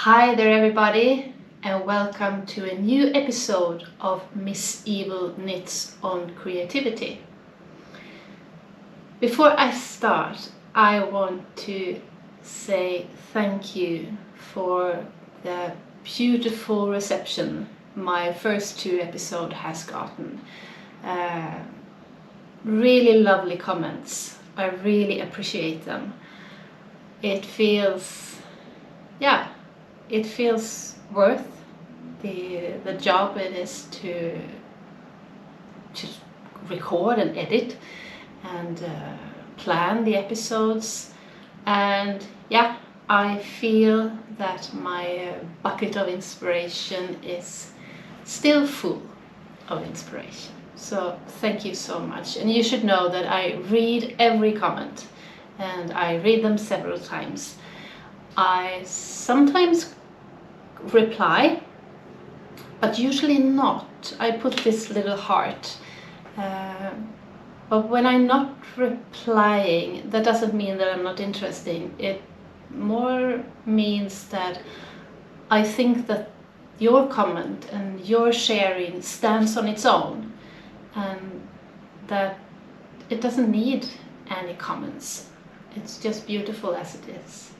Hi there everybody, and welcome to a new episode of Miss Evil Knits on Creativity. Before I start, I want to say thank you for the beautiful reception my first two episodes has gotten. Really lovely comments. I really appreciate them. It feels worth the job it is to record and edit and plan the episodes, and I feel that my bucket of inspiration is still full of inspiration. So thank you so much, and you should know that I read every comment and I read them several times. I sometimes reply, but usually not. I put this little heart, but when I'm not replying, that doesn't mean that I'm not interested. It more means that I think that your comment and your sharing stands on its own, and that it doesn't need any comments. It's just beautiful as it is.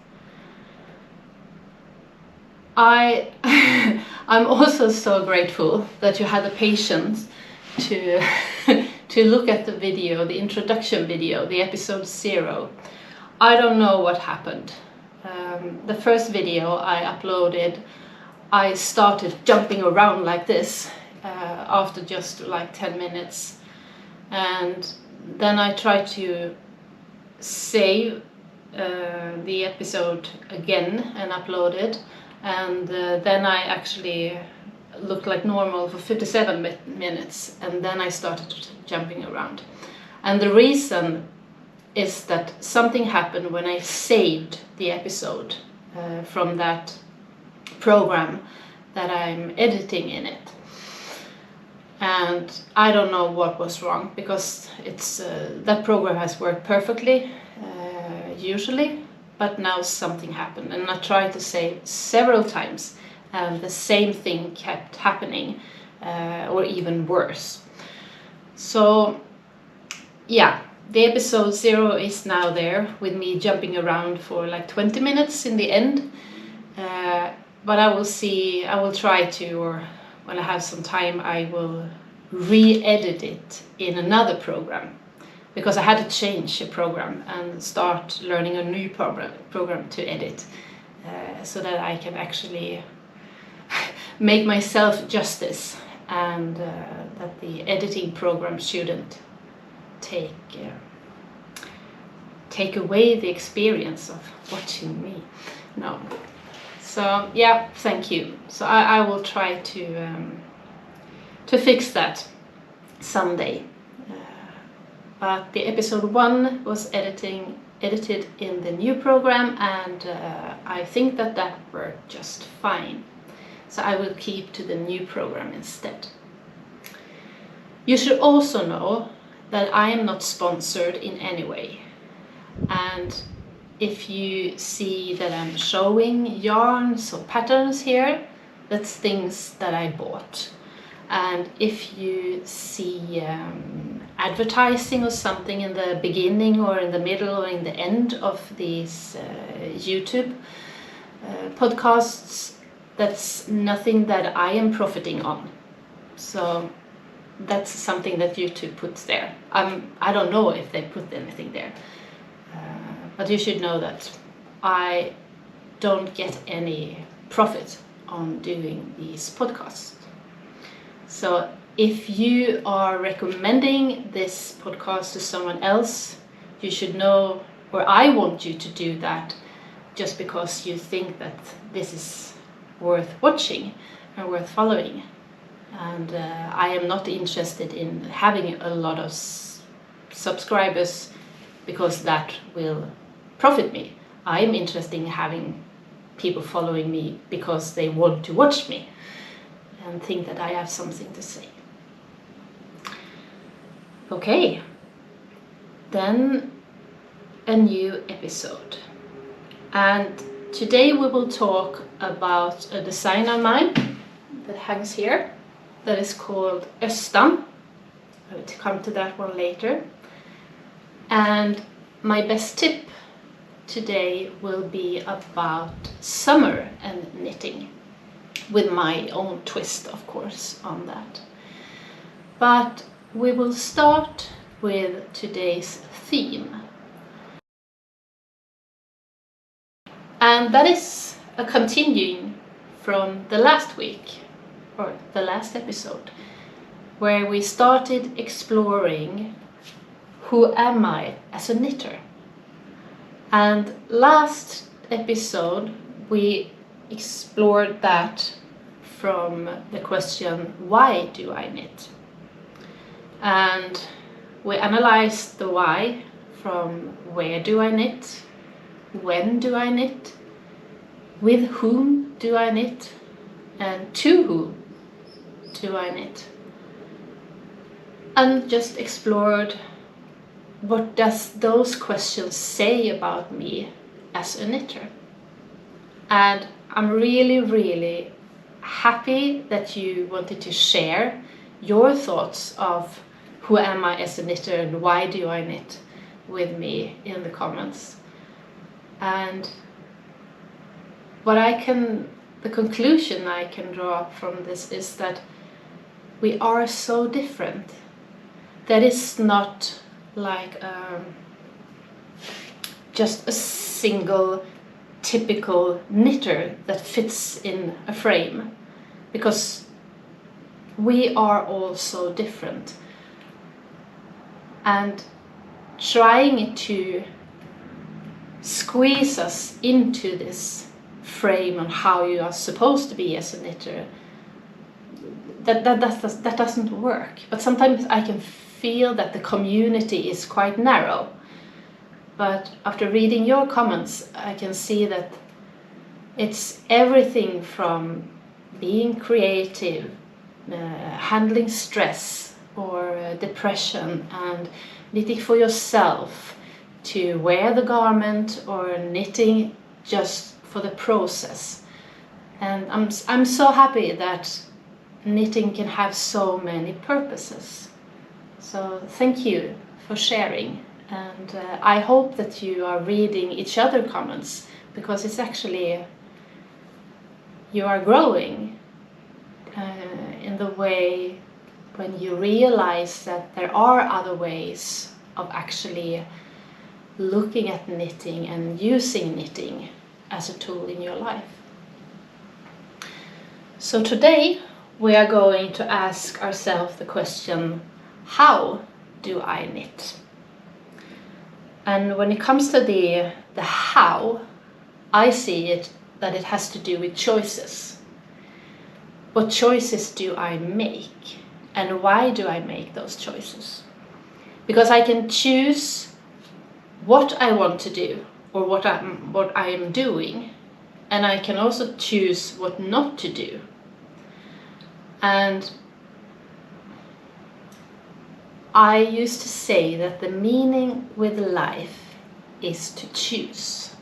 I'm also so grateful that you had the patience to to look at the video, the introduction video, the episode 0. I don't know what happened. The first video I uploaded, I started jumping around like this after just like 10 minutes, and then I tried to save the episode again and upload it. And then I actually looked like normal for 57 minutes, and then I started jumping around. And the reason is that something happened when I saved the episode from that program that I'm editing in it. And I don't know what was wrong, because it's that program has worked perfectly usually. But now something happened, and I tried to save several times, and the same thing kept happening, or even worse. So the episode 0 is now there with me jumping around for like 20 minutes in the end. But I will try to, or when I have some time, I will re-edit it in another program. Because I had to change a program and start learning a new program to edit, so that I can actually make myself justice, and that the editing program shouldn't take away the experience of watching me. No. So thank you. So I will try to fix that someday. But the episode 1 was edited in the new program, and I think that worked just fine. So I will keep to the new program instead. You should also know that I am not sponsored in any way. And if you see that I'm showing yarns or patterns here, that's things that I bought. And if you see advertising or something in the beginning or in the middle or in the end of these YouTube podcasts, that's nothing that I am profiting on. So that's something that YouTube puts there. I don't know if they put anything there, but you should know that I don't get any profit on doing these podcasts. So if you are recommending this podcast to someone else, you should know, or I want you to do that just because you think that this is worth watching and worth following. And I am not interested in having a lot of subscribers because that will profit me. I am interested in having people following me because they want to watch me and think that I have something to say. Okay, then a new episode. And Today we will talk about a design of mine that hangs here that is called Östan. I will come to that one later. And my best tip today will be about summer and knitting, with my own twist, of course, on that. But we will start with today's theme. And that is a continuing from the last week, or the last episode, where we started exploring who am I as a knitter. And last episode we explored that from the question, why do I knit? And we analyzed the why from where do I knit, when do I knit, with whom do I knit, and to whom do I knit. And just explored what does those questions say about me as a knitter. And I'm really happy that you wanted to share your thoughts of who am I as a knitter and why do I knit with me in the comments. And the conclusion I can draw from this is that we are so different. That is not like just a single typical knitter that fits in a frame, because we are all so different. And trying to squeeze us into this frame on how you are supposed to be as a knitter, that doesn't work. But sometimes I can feel that the community is quite narrow. But after reading your comments, I can see that it's everything from being creative, handling stress or depression, and knitting for yourself, to wear the garment, or knitting just for the process. And I'm so happy that knitting can have so many purposes. So thank you for sharing, and I hope that you are reading each other's comments, because it's actually, you are growing in the way when you realize that there are other ways of actually looking at knitting and using knitting as a tool in your life. So today we are going to ask ourselves the question, how do I knit? And when it comes to the how, I see it that it has to do with choices. What choices do I make? And why do I make those choices? Because I can choose what I want to do, or what I am doing, and I can also choose what not to do. And I used to say that the meaning with life is to choose,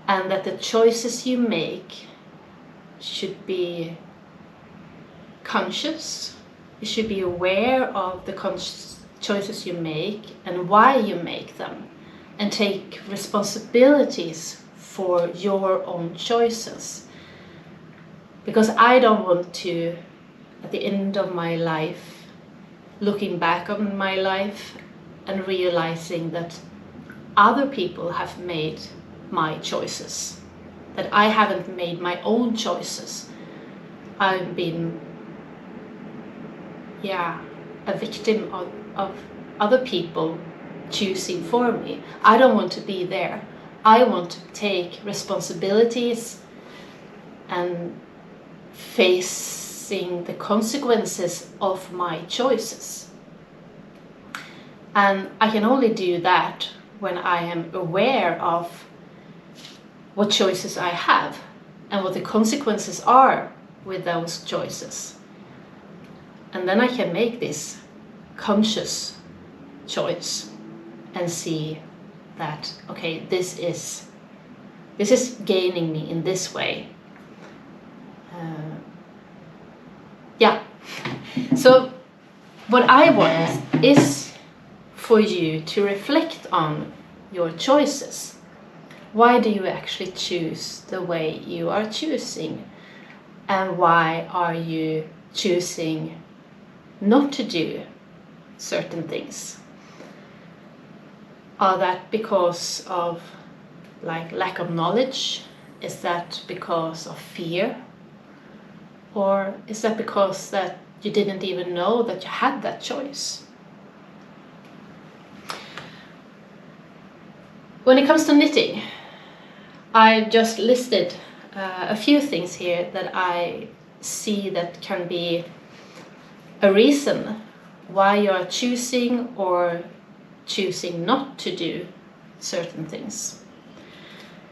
and that the choices you make should be conscious. You should be aware of the choices you make and why you make them, and take responsibilities for your own choices. Because I don't want to, at the end of my life, looking back on my life and realizing that other people have made my choices, that I haven't made my own choices. I've been a victim of other people choosing for me. I don't want to be there. I want to take responsibilities and facing the consequences of my choices. And I can only do that when I am aware of what choices I have and what the consequences are with those choices. And then I can make this conscious choice and see that, okay, this is This is gaining me in this way. Yeah. So what I want is for you to reflect on your choices. Why do you actually choose the way you are choosing? And why are you choosing not to do certain things? Are that because of lack of knowledge? Is that because of fear? Or is that because that you didn't even know that you had that choice? When it comes to knitting, I just listed a few things here that I see that can be a reason why you are choosing or choosing not to do certain things.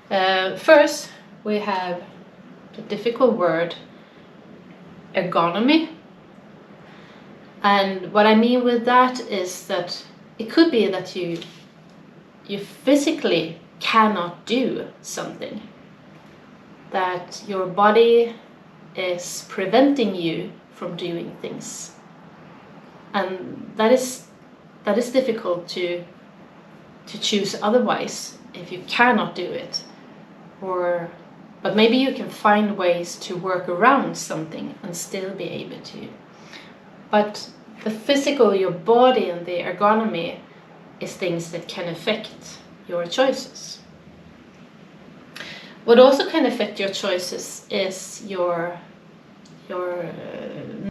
First, we have the difficult word ergonomy. And what I mean with that is that it could be that you physically cannot do something, that your body is preventing you from doing things, and that is difficult to choose otherwise if you cannot do it. But maybe you can find ways to work around something and still be able to. But the physical, your body, and the ergonomy is things that can affect your choices. What also can affect your choices is your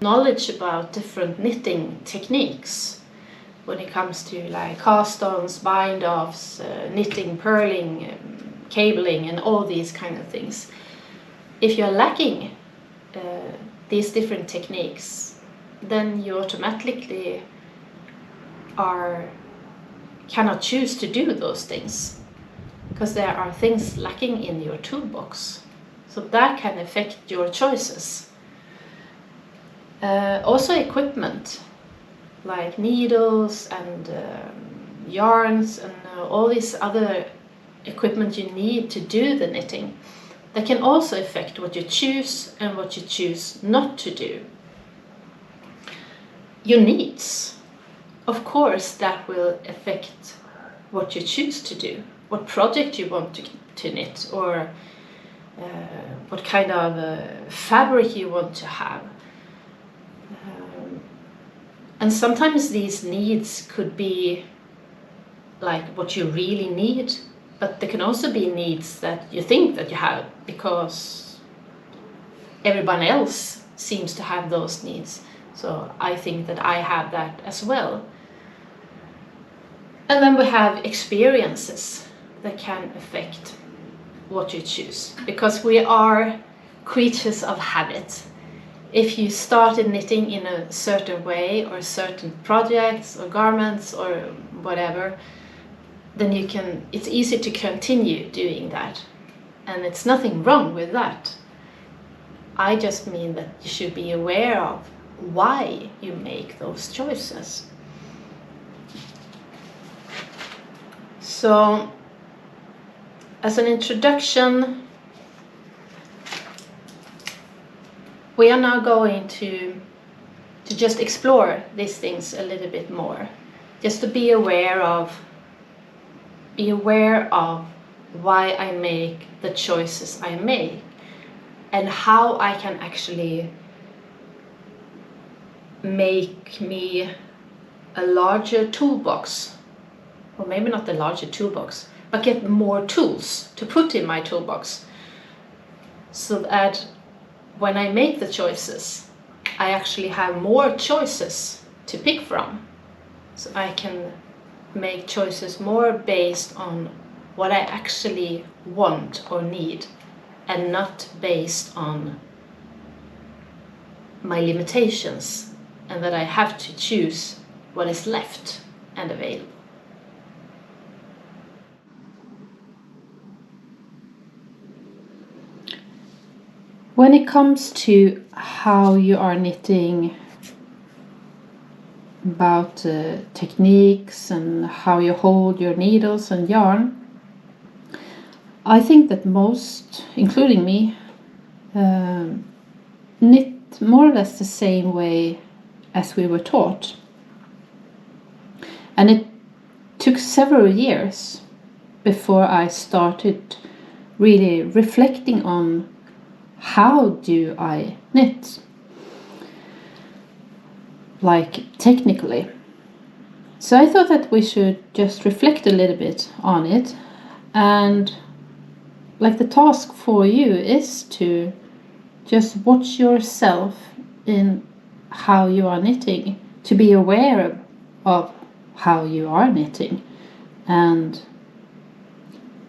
knowledge about different knitting techniques. When it comes to cast-ons, bind-offs, knitting, purling, cabling, and all these kind of things. If you're lacking these different techniques, then you automatically cannot choose to do those things, because there are things lacking in your toolbox. So that can affect your choices. Also equipment, like needles and yarns and all these other equipment you need to do the knitting, that can also affect what you choose and what you choose not to do. Your needs, of course, that will affect what you choose to do, what project you want to knit, or what kind of fabric you want to have. And sometimes these needs could be like what you really need, but there can also be needs that you think that you have because everyone else seems to have those needs. So I think that I have that as well. And then we have experiences that can affect what you choose, because we are creatures of habit. If you started knitting in a certain way, or certain projects or garments or whatever, then it's easy to continue doing that. And it's nothing wrong with that. I just mean that you should be aware of why you make those choices. So, as an introduction, we are now going to just explore these things a little bit more, just to be aware of why I make the choices I make, and how I can actually make me a larger toolbox, or maybe not a larger toolbox, but get more tools to put in my toolbox, so that when I make the choices, I actually have more choices to pick from. So I can make choices more based on what I actually want or need, and not based on my limitations, and that I have to choose what is left and available. When it comes to how you are knitting, about techniques and how you hold your needles and yarn, I think that most, including me, knit more or less the same way as we were taught. And it took several years before I started really reflecting on how do I knit, like technically. So I thought that we should just reflect a little bit on it, and like the task for you is to just watch yourself in how you are knitting, to be aware of how you are knitting, and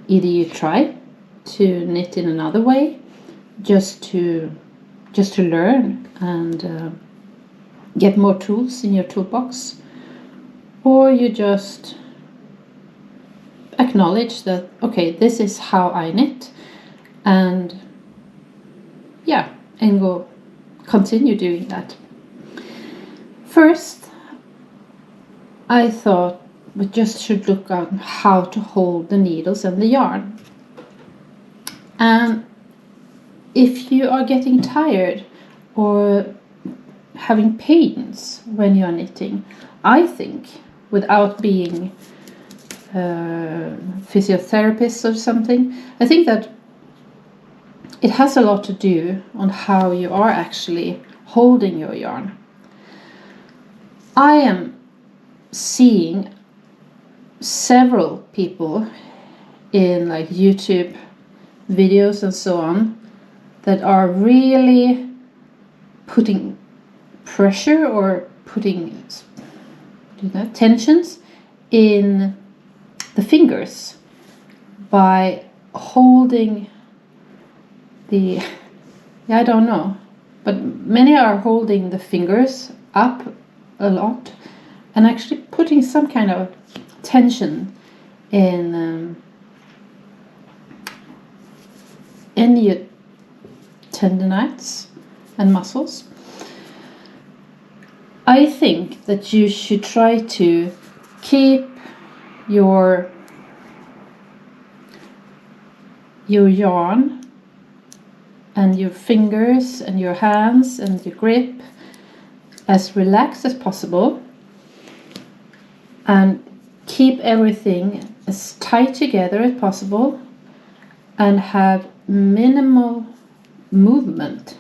either you try to knit in another way just to learn and get more tools in your toolbox, or you just acknowledge that, okay, this is how I knit, and go continue doing that. First, I thought we just should look at how to hold the needles and the yarn. And if you are getting tired or having pains when you are knitting, I think, without being a physiotherapist or something, I think that it has a lot to do on how you are actually holding your yarn. I am seeing several people in like YouTube videos and so on that are really putting pressure or putting tensions in the fingers by holding I don't know, but many are holding the fingers up a lot and actually putting some kind of tension in your tendonites and muscles. I think that you should try to keep your yarn and your fingers and your hands and your grip as relaxed as possible, and keep everything as tight together as possible, and have minimal movement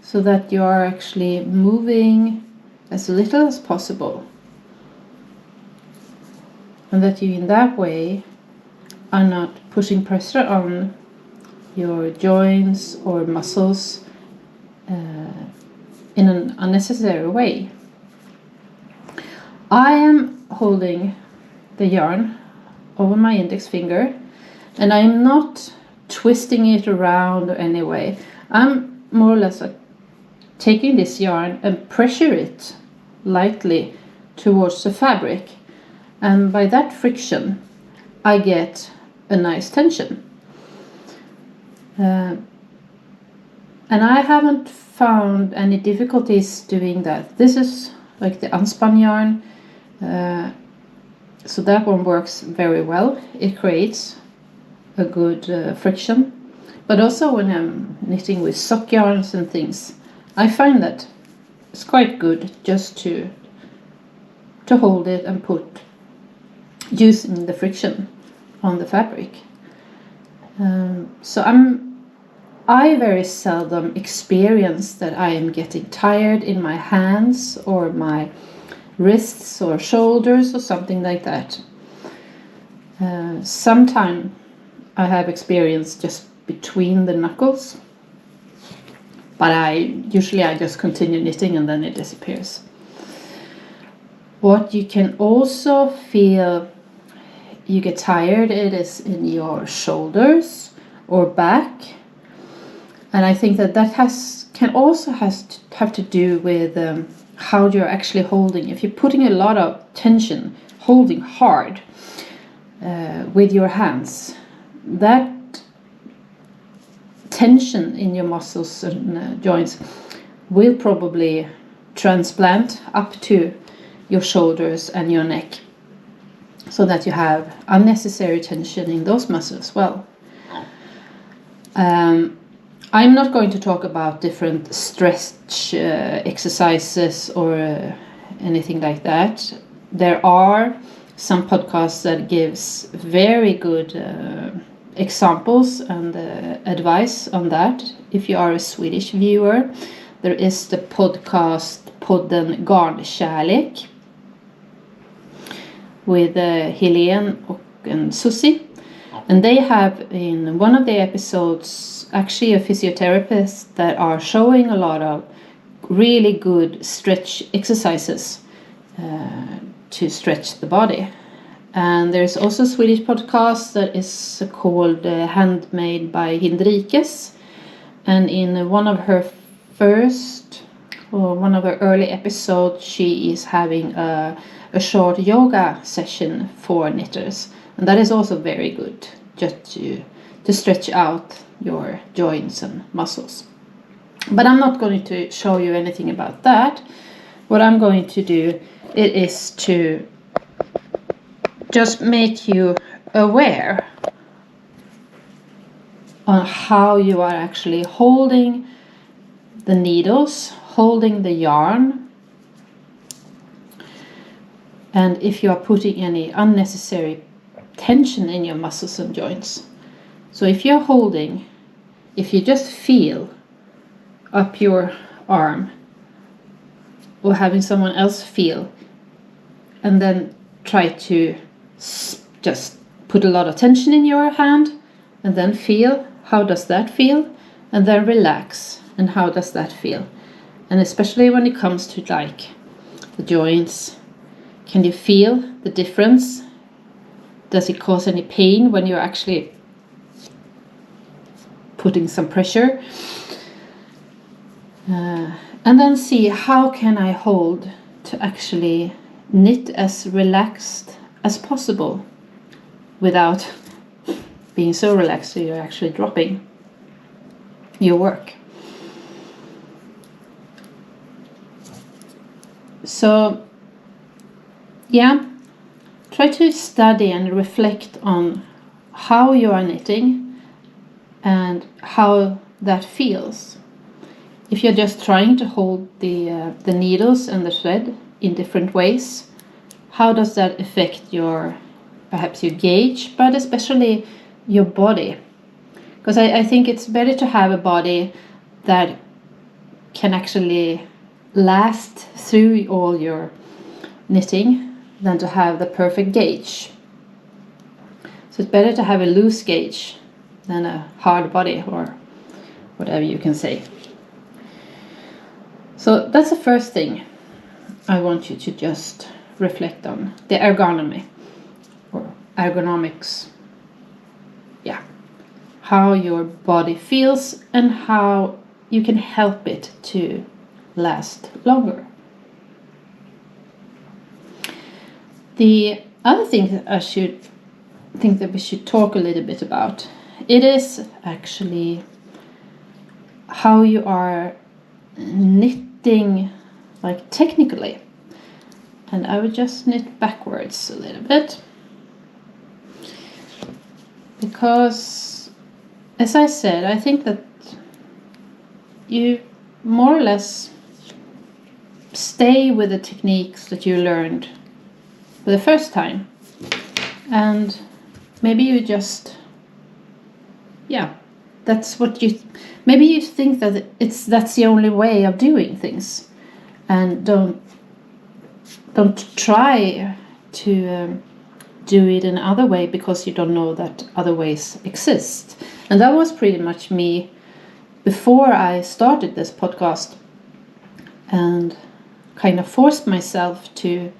so that you are actually moving as little as possible, and that you in that way are not pushing pressure on your joints or muscles in an unnecessary way. I am holding the yarn over my index finger, and I'm not twisting it around or any way. I'm more or less like taking this yarn and pressure it lightly towards the fabric, and by that friction I get a nice tension. And I haven't found any difficulties doing that. This is like the unspun yarn, so that one works very well. It creates a good friction. But also when I'm knitting with sock yarns and things, I find that it's quite good just to hold it and put using the friction on the fabric. So I very seldom experience that I am getting tired in my hands or my wrists or shoulders or something like that. Sometimes I have experience just between the knuckles, but I just continue knitting and then it disappears. What you can also feel you get tired, it is in your shoulders or back. And I think that can also have to do with how you're actually holding. If you're putting a lot of tension, holding hard with your hands, that tension in your muscles and joints will probably transplant up to your shoulders and your neck, so that you have unnecessary tension in those muscles as well. I'm not going to talk about different stretch exercises or anything like that. There are some podcasts that gives very good examples and advice on that. If you are a Swedish viewer, there is the podcast Podden Garnkärlek with Helene and Susie. And they have in one of the episodes actually a physiotherapist that are showing a lot of really good stretch exercises to stretch the body. And there's also a Swedish podcast that is called Handmade by Hindrikes. And in one of her early episodes, she is having a short yoga session for knitters. And that is also very good, just to stretch out your joints and muscles. But I'm not going to show you anything about that. What I'm going to do is to just make you aware on how you are actually holding the needles, holding the yarn, and if you are putting any unnecessary tension in your muscles and joints. So if you're holding, if you just feel up your arm or having someone else feel, and then try to just put a lot of tension in your hand and then feel, how does that feel? And then relax, and how does that feel? And especially when it comes to like the joints, can you feel the difference? Does it cause any pain when you're actually putting some pressure? And then see, how can I hold to actually knit as relaxed as possible without being so relaxed so you're actually dropping your work. So yeah, try to study and reflect on how you are knitting and how that feels. If you're just trying to hold the needles and the thread in different ways, how does that affect perhaps your gauge, but especially your body? Because I think it's better to have a body that can actually last through all your knitting than to have the perfect gauge. So it's better to have a loose gauge than a hard body, or whatever you can say. So that's the first thing I want you to just reflect on, the ergonomy or ergonomics. Yeah, how your body feels and how you can help it to last longer. The other thing that we should talk a little bit about, it is actually how you are knitting, like technically. And I would just knit backwards a little bit, because as I said, I think that you more or less stay with the techniques that you learned for the first time, and maybe you just, yeah, that's what maybe you think that that's the only way of doing things, and don't try to do it in another way because you don't know that other ways exist. And that was pretty much me before I started this podcast, and kind of forced myself to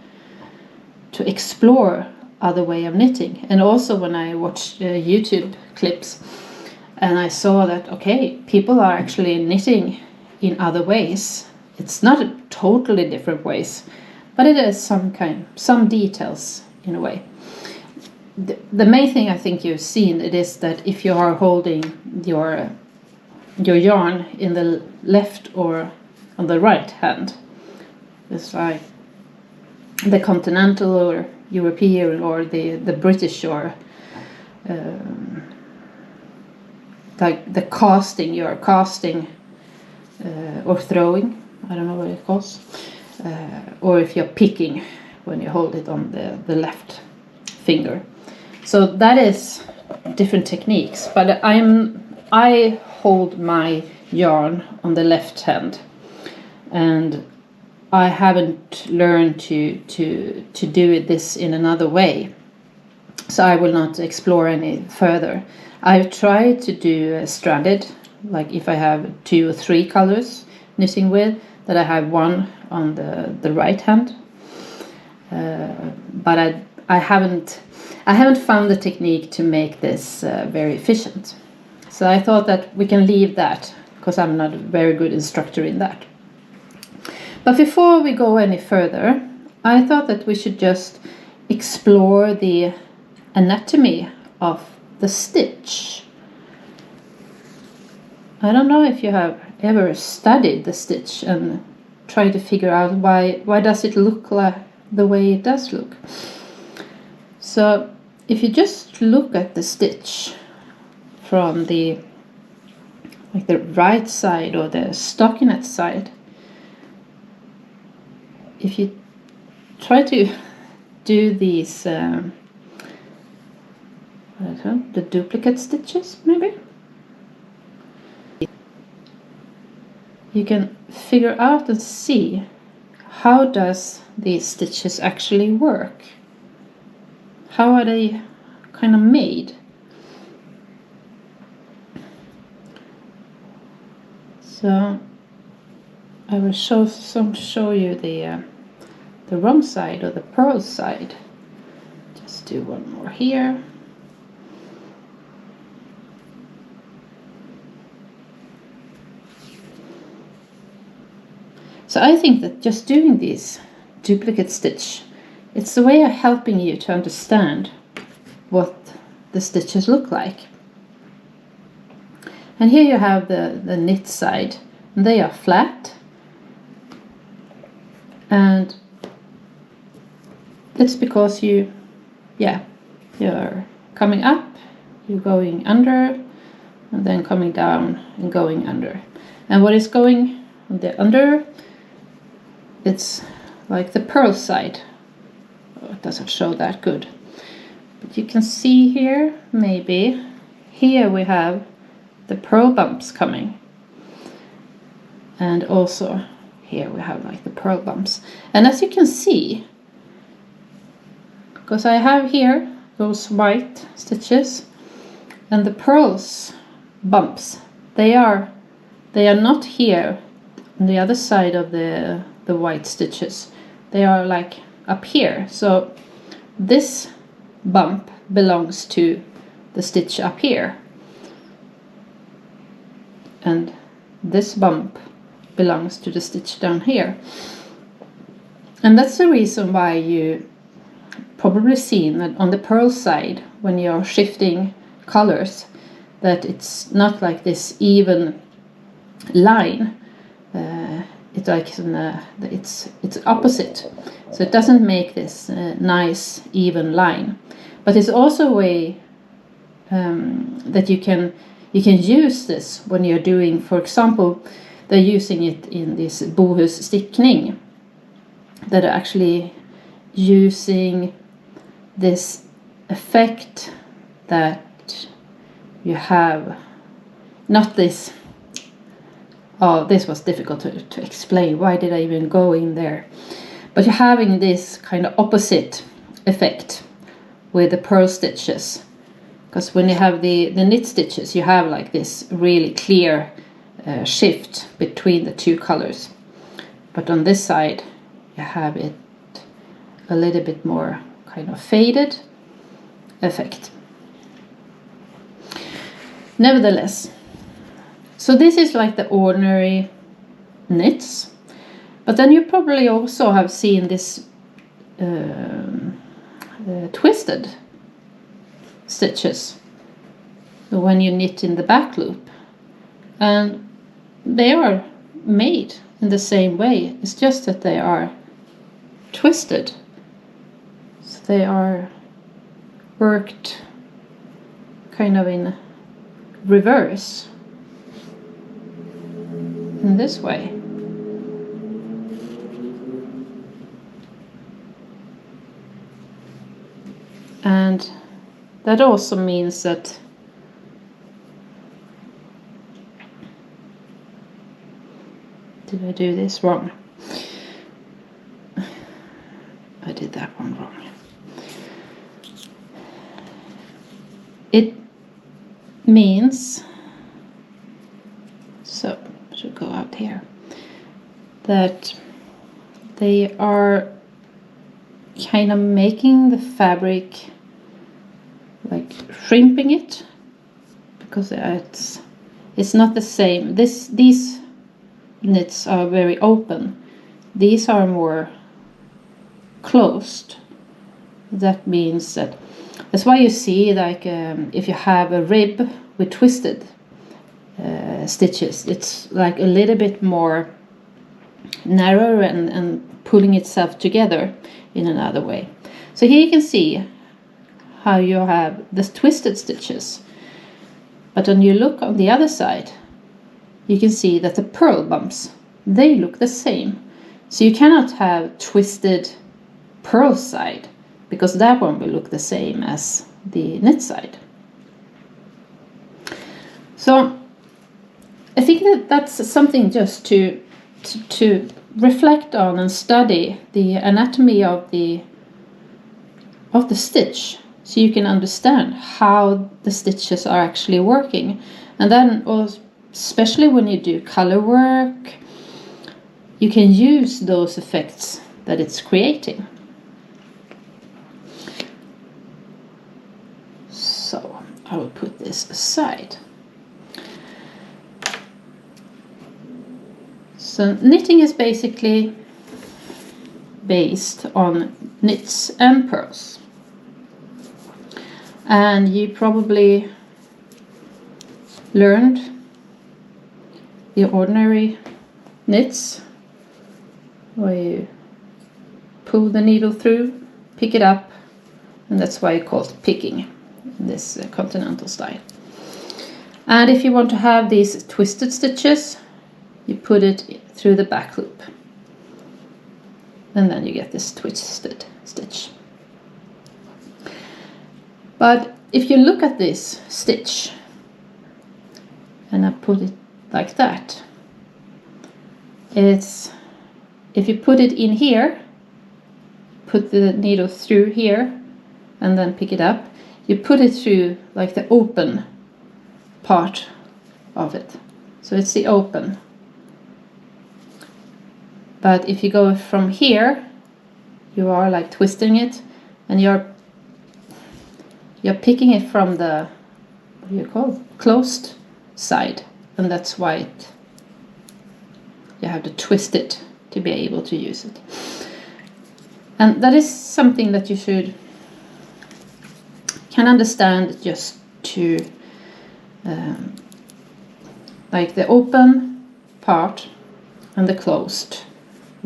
explore other way of knitting. And also when I watched YouTube clips and I saw that, okay, people are actually knitting in other ways. It's not a totally different ways, but it is some details in a way. The main thing I think you've seen, it is that if you are holding your yarn in the left or on the right hand, it's like the continental or European or the British or like the casting, you're casting or throwing, I don't know what it calls, or if you're picking when you hold it on the left finger. So that is different techniques, but I hold my yarn on the left hand, and I haven't learned to do this in another way, so I will not explore any further. I've tried to do stranded, like if I have 2 or 3 colors knitting with, that I have one on the right hand, but I haven't found the technique to make this very efficient. So I thought that we can leave that, because I'm not a very good instructor in that. But before we go any further, I thought that we should just explore the anatomy of the stitch. I don't know if you have ever studied the stitch and tried to figure out why does it look like the way it does look. So if you just look at the stitch from the right side or the stockinette side, if you try to do these the duplicate stitches, maybe you can figure out and see how does these stitches actually work. How are they kind of made? So I will show you the wrong side, or the purl side. Just do one more here. So I think that just doing these duplicate stitch, it's a way of helping you to understand what the stitches look like. And here you have the knit side, and they are flat, and it's because you're coming up, you're going under, and then coming down and going under. And what is going on the under, it's like the purl side. Oh, it doesn't show that good, but you can see here, maybe here we have the purl bumps coming, and also here we have like the purl bumps. And as you can see, because I have here those white stitches, and the purls bumps, they are not here on the other side of the white stitches. They are like up here. So this bump belongs to the stitch up here, and this bump belongs to the stitch down here. And that's the reason why you probably seen that on the purl side, when you're shifting colors, that it's not like this even line. It's like it's opposite, so it doesn't make this nice even line. But it's also a way that you can use this when you're doing, for example, they're using it in this bohusstickning, that are actually using this effect that you have, not this. Oh, this was difficult to explain. Why did I even go in there? But you're having this kind of opposite effect with the purl stitches. Because when you have the knit stitches, you have like this really clear shift between the two colors. But on this side, you have it a little bit more kind of faded effect. Nevertheless, so this is like the ordinary knits, but then you probably also have seen this twisted stitches when you knit in the back loop, and they are made in the same way. It's just that they are twisted, so they are worked kind of in reverse in this way. And that also means that did I do this wrong? I did that one wrong. It means, so I should go out here, that they are kind of making the fabric, like shrimping it, because it's not the same. These knits are very open. These are more closed. That means that's why you see, like, if you have a rib with twisted stitches, it's like a little bit more narrow and pulling itself together in another way. So here you can see how you have the twisted stitches, but when you look on the other side, you can see that the purl bumps, they look the same. So you cannot have twisted purl side, because that one will look the same as the knit side. So I think that's something just to reflect on and study the anatomy of the stitch, so you can understand how the stitches are actually working. And then especially when you do color work, you can use those effects that it's creating. So I will put this aside. So knitting is basically based on knits and purls. And you probably learned the ordinary knits, where you pull the needle through, pick it up, and that's why you call it picking in this continental style. And if you want to have these twisted stitches, you put it through the back loop, and then you get this twisted stitch. But if you look at this stitch, and I put it like that, it's, if you put it in here, put the needle through here, and then pick it up, you put it through like the open part of it. So it's the open. But if you go from here, you are like twisting it, and you're picking it from the, what do you call it, closed side, and that's why you have to twist it to be able to use it. And that is something that you can understand, just to like the open part and the closed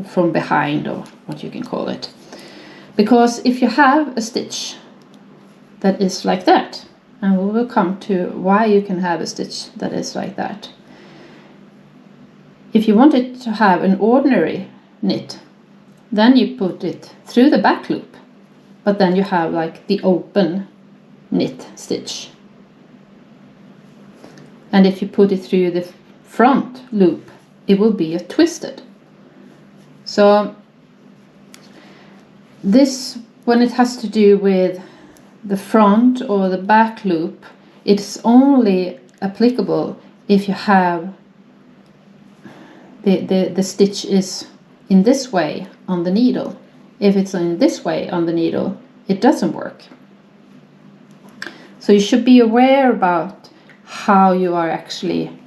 from behind, or what you can call it. Because if you have a stitch that is like that, and we will come to why you can have a stitch that is like that. If you want it to have an ordinary knit, then you put it through the back loop, but then you have like the open knit stitch. And if you put it through the front loop, it will be a twisted. So this, when it has to do with the front or the back loop, it's only applicable if you have the stitch is in this way on the needle. If it's in this way on the needle, it doesn't work. So you should be aware about how you are actually,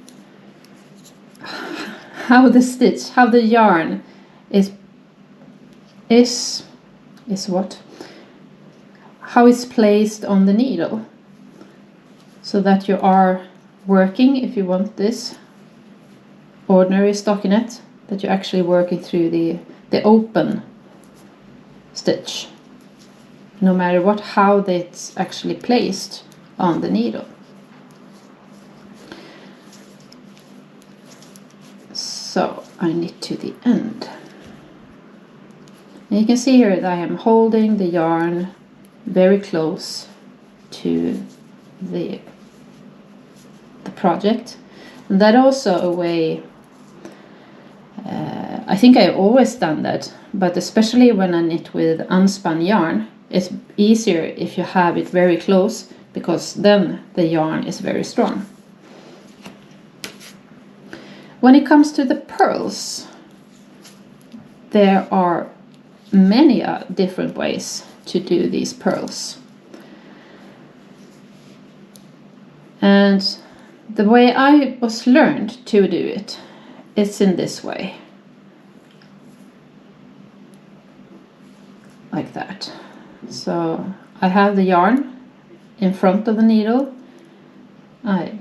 how the stitch, how the yarn is what? How it's placed on the needle, so that you are working, if you want this ordinary stockinette, that you're actually working through the open stitch, no matter how it's actually placed on the needle. I knit to the end. And you can see here that I am holding the yarn very close to the project. And that also a way, I think I've always done that, but especially when I knit with unspun yarn, it's easier if you have it very close, because then the yarn is very strong. When it comes to the pearls, there are many different ways to do these pearls. And the way I was learned to do it is in this way. Like that. So I have the yarn in front of the needle. I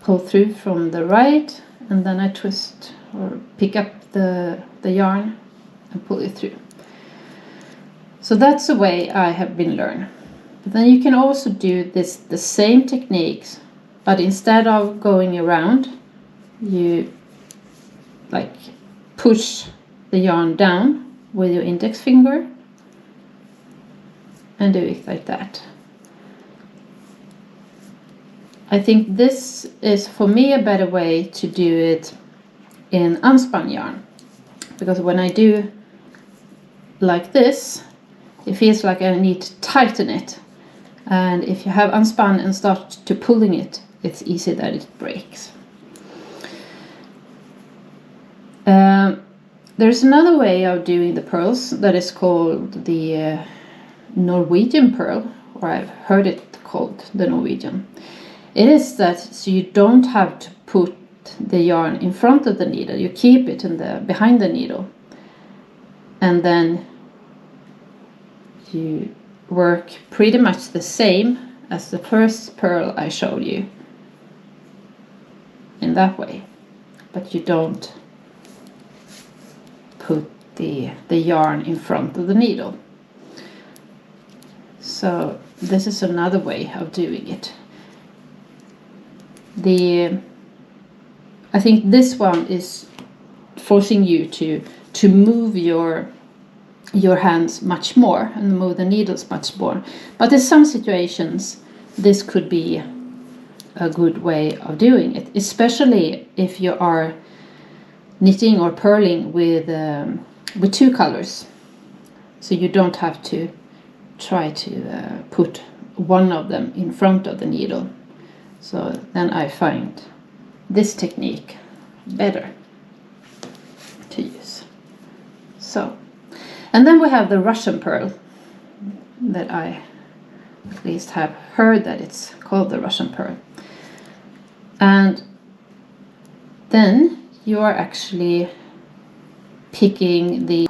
pull through from the right, and then I twist or pick up the yarn and pull it through. So that's the way I have been learned. But then you can also do the same techniques, but instead of going around, you like push the yarn down with your index finger and do it like that. I think this is for me a better way to do it in unspun yarn, because when I do like this, it feels like I need to tighten it, and if you have unspun and start to pulling it, it's easy that it breaks. There's another way of doing the pearls that is called the Norwegian pearl, or I've heard it called the Norwegian. It is that so you don't have to put the yarn in front of the needle, you keep it behind the needle, and then you work pretty much the same as the first pearl I showed you in that way, but you don't put the yarn in front of the needle. So this is another way of doing it. I think this one is forcing you to move your hands much more and move the needles much more. But in some situations, this could be a good way of doing it, especially if you are knitting or purling with two colors. So you don't have to try to put one of them in front of the needle. So then I find this technique better to use. So, and then we have the Russian pearl that I at least have heard that it's called the Russian pearl. And then you are actually picking the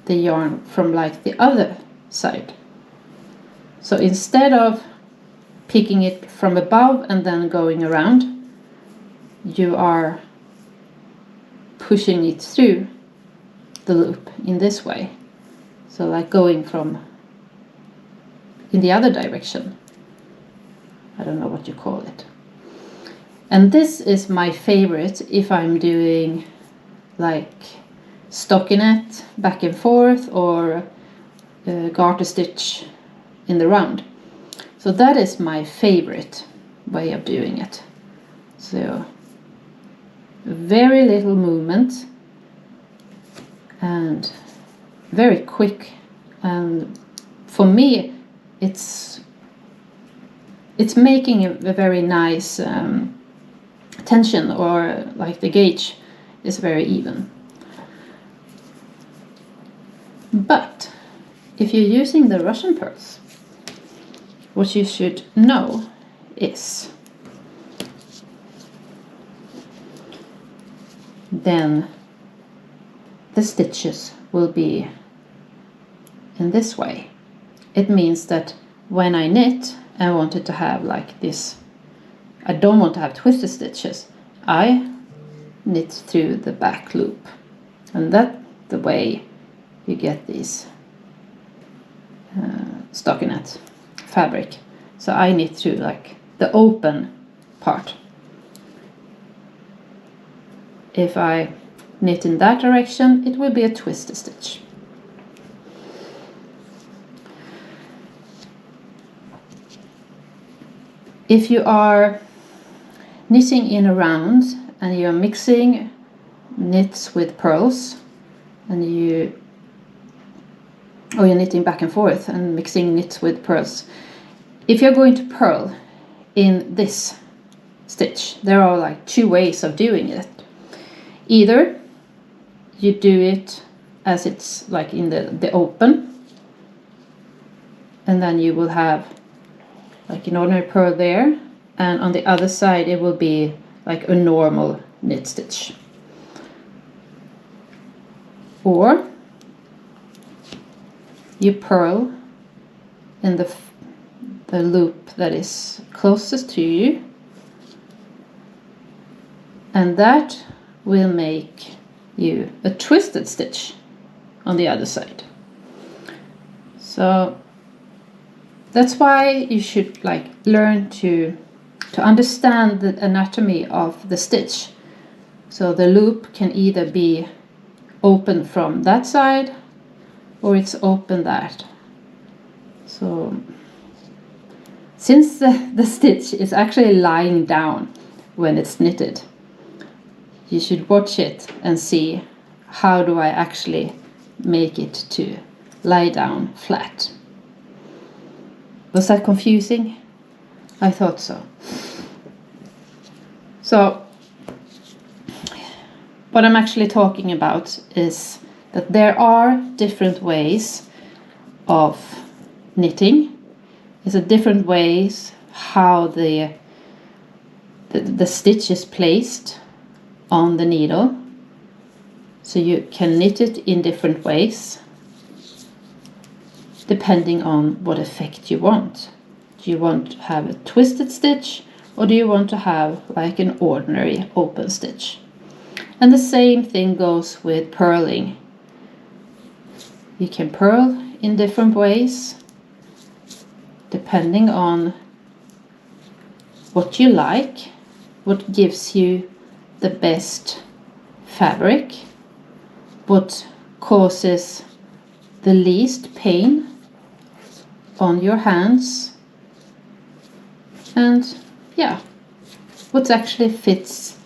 yarn from like the other side. So instead of picking it from above and then going around, you are pushing it through the loop in this way. So like going from in the other direction. I don't know what you call it. And this is my favorite if I'm doing like stockinette back and forth or garter stitch in the round. So that is my favorite way of doing it. So very little movement and very quick, and for me it's making a very nice tension, or like the gauge is very even. But if you're using the Russian pearls, what you should know is then the stitches will be in this way. It means that when I knit, I want it to have like this. I don't want to have twisted stitches. I knit through the back loop, and that's the way you get these stockinette fabric. So I knit through like the open part. If I knit in that direction, it will be a twisted stitch. If you are knitting in a round and you're mixing knits with purls, and you're knitting back and forth and mixing knits with purls, if you're going to purl in this stitch, there are like two ways of doing it. Either you do it as it's like in the open, and then you will have like an ordinary purl there, and on the other side it will be like a normal knit stitch. Or you purl in the loop that is closest to you, and that will make you a twisted stitch on the other side. So that's why you should like learn to understand the anatomy of the stitch. So the loop can either be open from that side or it's open that. So since the stitch is actually lying down when it's knitted, you should watch it and see how do I actually make it to lie down flat. Was that confusing? I thought so. So what I'm actually talking about is that there are different ways of knitting. There's a different ways how the stitch is placed on the needle. So you can knit it in different ways depending on what effect you want. Do you want to have a twisted stitch, or do you want to have like an ordinary open stitch? And the same thing goes with purling. You can purl in different ways depending on what you like, what gives you the best fabric, what causes the least pain on your hands, and yeah, what actually fits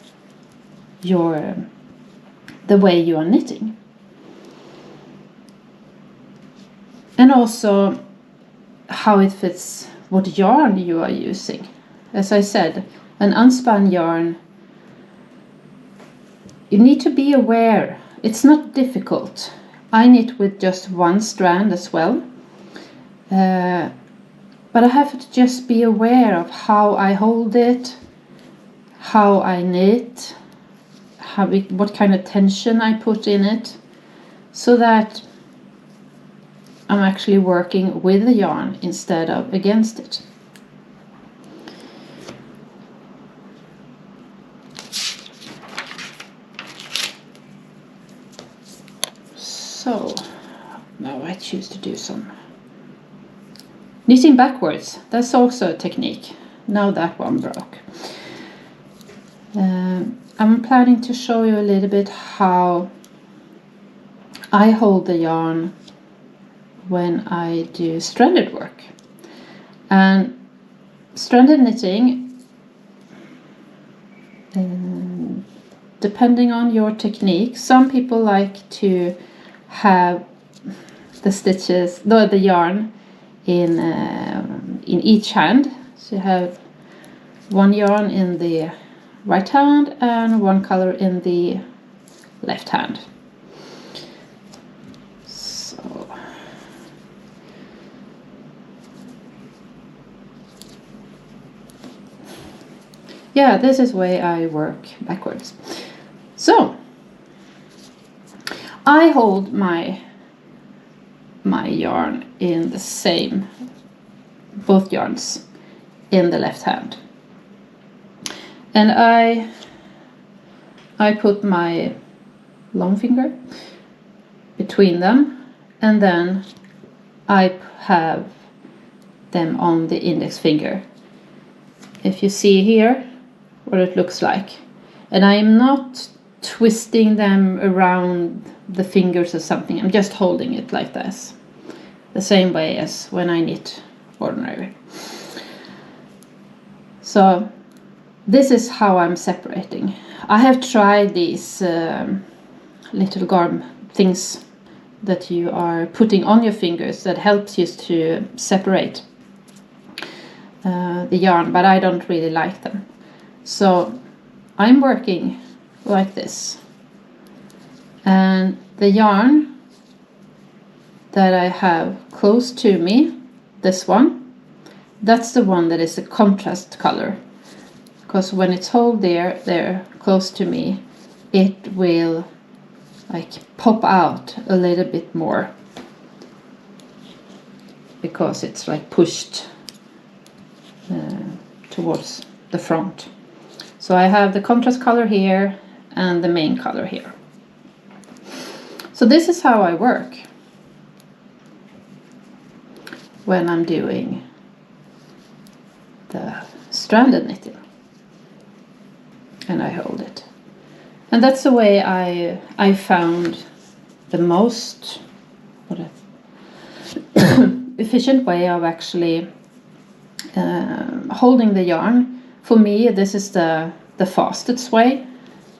the way you are knitting. And also how it fits what yarn you are using. As I said, an unspun yarn, you need to be aware. It's not difficult. I knit with just one strand as well. But I have to just be aware of how I hold it, how I knit, what kind of tension I put in it, so that I'm actually working with the yarn instead of against it. So now I choose to do some knitting backwards. That's also a technique. Now that one broke. I'm planning to show you a little bit how I hold the yarn when I do stranded work. And stranded knitting, depending on your technique, some people like to have the stitches, the yarn in each hand. So you have one yarn in the right hand and one color in the left hand. So yeah, this is the way I work backwards. So I hold my yarn in the same, both yarns in the left hand, and I put my long finger between them, and then I have them on the index finger. If you see here what it looks like, and I am not twisting them around the fingers or something. I'm just holding it like this, the same way as when I knit ordinary. So this is how I'm separating. I have tried these little garb things that you are putting on your fingers that helps you to separate the yarn, but I don't really like them. So I'm working like this, and the yarn that I have close to me, this one, that's the one that is a contrast color, because when it's held there close to me, it will like pop out a little bit more because it's like pushed towards the front. So I have the contrast color here and the main color here. So this is how I work when I'm doing the stranded knitting, and I hold it. And that's the way I found the most efficient way of actually holding the yarn. For me, this is the fastest way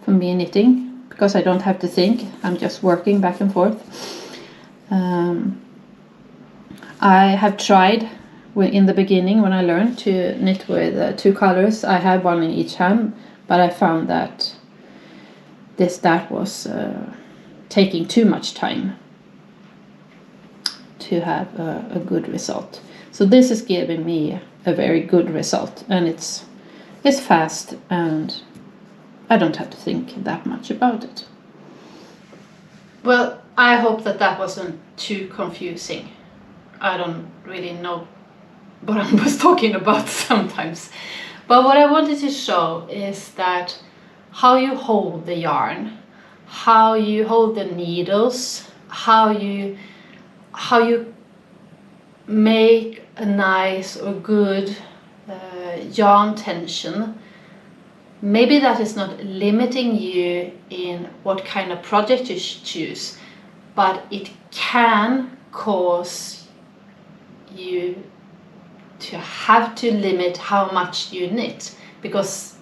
for me knitting, because I don't have to think. I'm just working back and forth. I have tried in the beginning when I learned to knit with 2 colors. I had one in each hand, but I found that that was taking too much time to have a good result. So this is giving me a very good result, and it's fast, and I don't have to think that much about it. Well, I hope that wasn't too confusing. I don't really know what I was talking about sometimes. But what I wanted to show is that how you hold the yarn, how you hold the needles, how you make a nice or good yarn tension. Maybe that is not limiting you in what kind of project you should choose, but it can cause you to have to limit how much you knit, because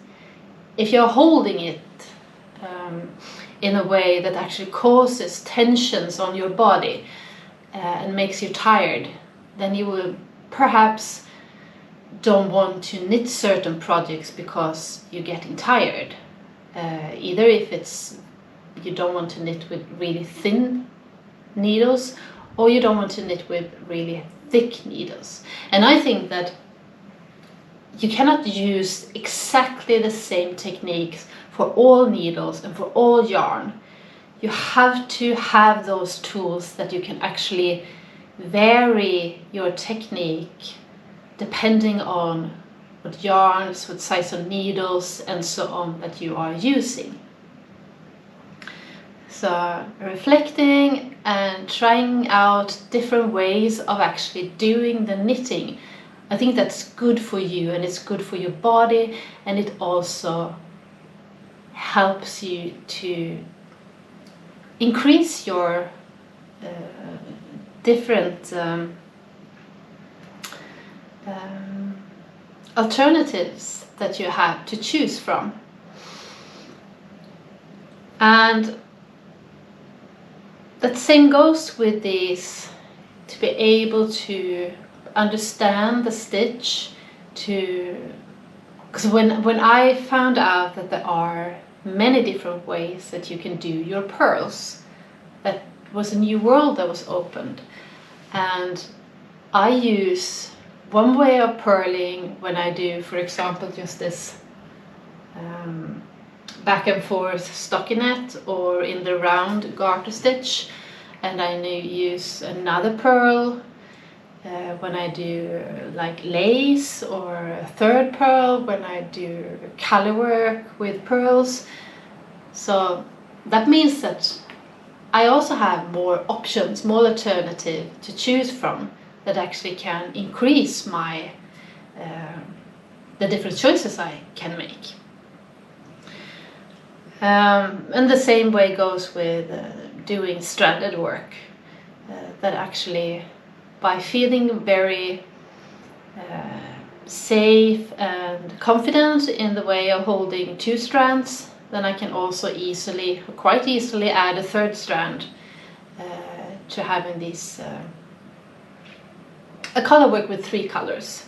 if you're holding it in a way that actually causes tensions on your body and makes you tired, then you will perhaps don't want to knit certain projects because you're getting tired. Either if you don't want to knit with really thin needles, or you don't want to knit with really thick needles. And I think that you cannot use exactly the same techniques for all needles and for all yarn. You have to have those tools that you can actually vary your technique depending on what yarns, what size of needles and so on that you are using. So reflecting and trying out different ways of actually doing the knitting, I think that's good for you, and it's good for your body, and it also helps you to increase your different alternatives that you have to choose from. And that same goes with these, to be able to understand the stitch, because when I found out that there are many different ways that you can do your pearls, that was a new world that was opened. And I use one way of purling when I do, for example, just this back and forth stockinette or in the round garter stitch, and I use another purl when I do like lace, or a third purl when I do color work with pearls. So that means that I also have more options, more alternative to choose from, that actually can increase my the different choices I can make. And the same way goes with doing stranded work. That actually, by feeling very safe and confident in the way of holding 2 strands, then I can also quite easily add a 3rd strand to having these a color work with 3 colors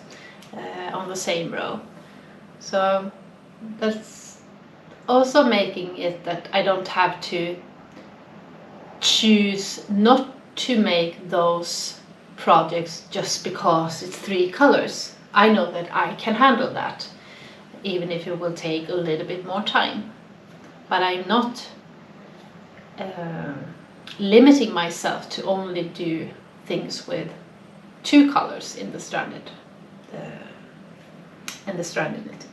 on the same row. So that's also making it that I don't have to choose not to make those projects just because it's 3 colors. I know that I can handle that, even if it will take a little bit more time. But I'm not limiting myself to only do things with 2 colors in the stranded knitting.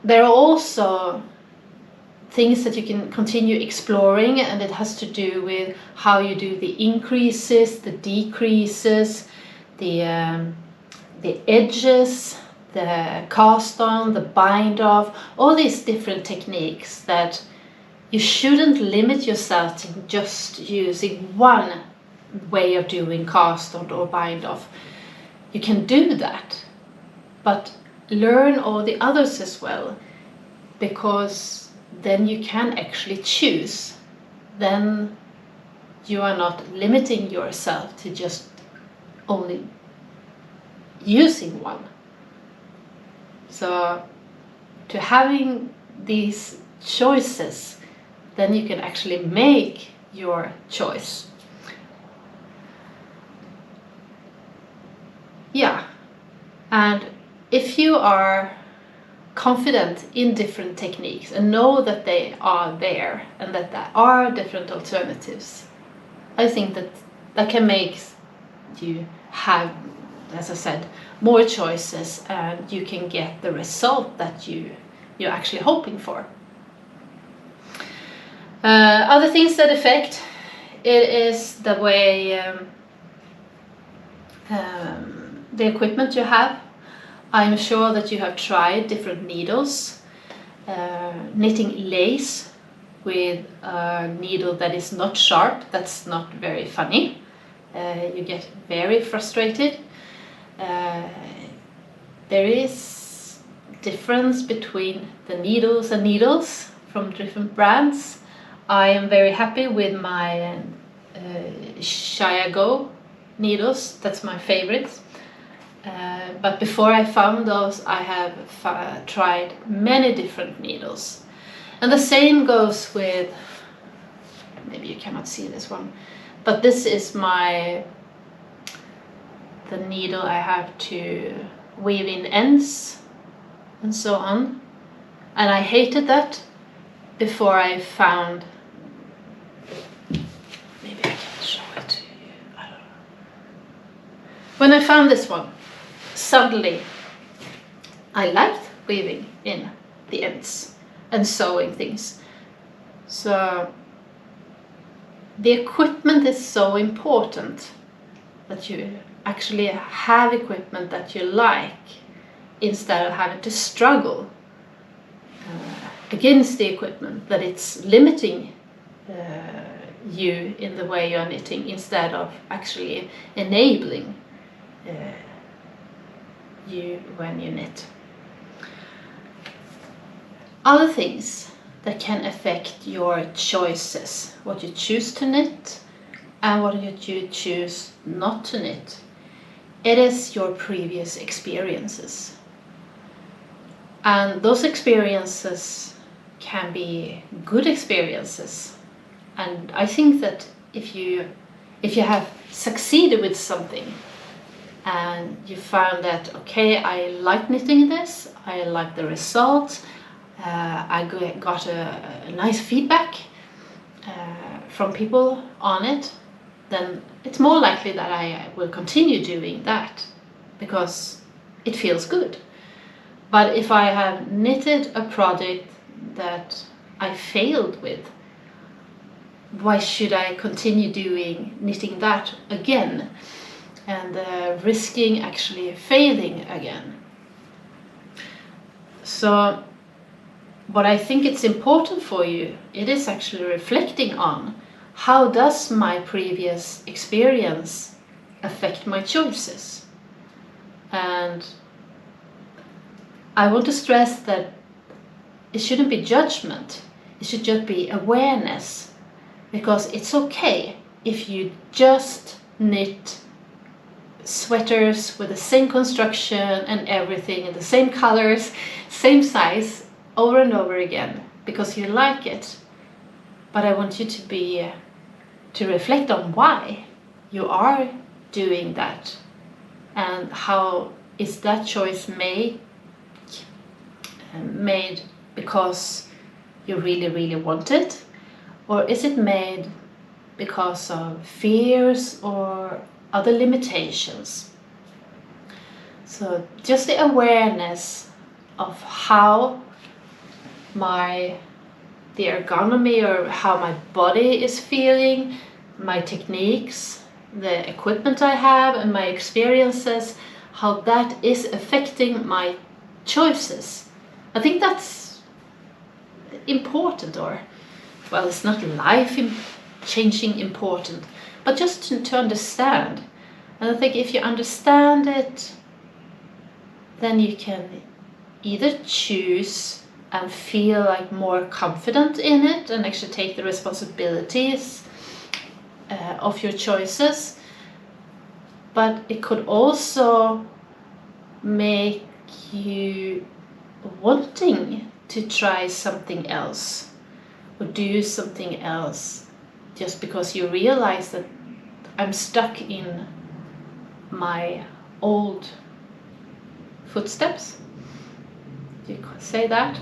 There are also things that you can continue exploring, and it has to do with how you do the increases, the decreases, the edges, the cast on, the bind off, all these different techniques that you shouldn't limit yourself to just using one way of doing cast on or bind off. You can do that, but learn all the others as well, because then you can actually choose. Then you are not limiting yourself to just only using one. So to having these choices, then you can actually make your choice. Yeah, and if you are confident in different techniques and know that they are there and that there are different alternatives, I think that can make you have, as I said, more choices, and you can get the result that you're actually hoping for. Other things that affect it is the way the equipment you have. I'm sure that you have tried different needles, knitting lace with a needle that is not sharp, that's not very funny. You get very frustrated. There is difference between the needles and needles from different brands. I am very happy with my Go needles, that's my favorite. But before I found those, I have tried many different needles. And the same goes with, maybe you cannot see this one, but this is the needle I have to weave in ends and so on. And I hated that before I found, maybe I can show it to you, I don't know. When I found this one, suddenly I liked weaving in the ends and sewing things. So the equipment is so important, that you actually have equipment that you like instead of having to struggle against the equipment, that it's limiting you in the way you're knitting instead of actually enabling you when you knit. Other things that can affect your choices, what you choose to knit and what you choose not to knit, it is your previous experiences. And those experiences can be good experiences. And I think that if you have succeeded with something and you found that, okay, I like knitting this, I like the result, I got a nice feedback from people on it, then it's more likely that I will continue doing that because it feels good. But if I have knitted a project that I failed with, why should I continue knitting that again and risking actually failing again? So what I think it's important for you, it is actually reflecting on how does my previous experience affect my choices. And I want to stress that it shouldn't be judgment, it should just be awareness, because it's okay if you just knit sweaters with the same construction and everything in the same colors, same size over and over again because you like it. But I want you to reflect on why you are doing that, and how is that choice made because you really want it, or is it made because of fears or other limitations? So just the awareness of how the ergonomy or how my body is feeling, my techniques, the equipment I have and my experiences, how that is affecting my choices. I think that's important, or well, it's not life-changing important, but just to understand. And I think if you understand it, then you can either choose and feel like more confident in it and actually take the responsibilities of your choices, but it could also make you wanting to try something else or do something else just because you realize that I'm stuck in my old footsteps, you could say that,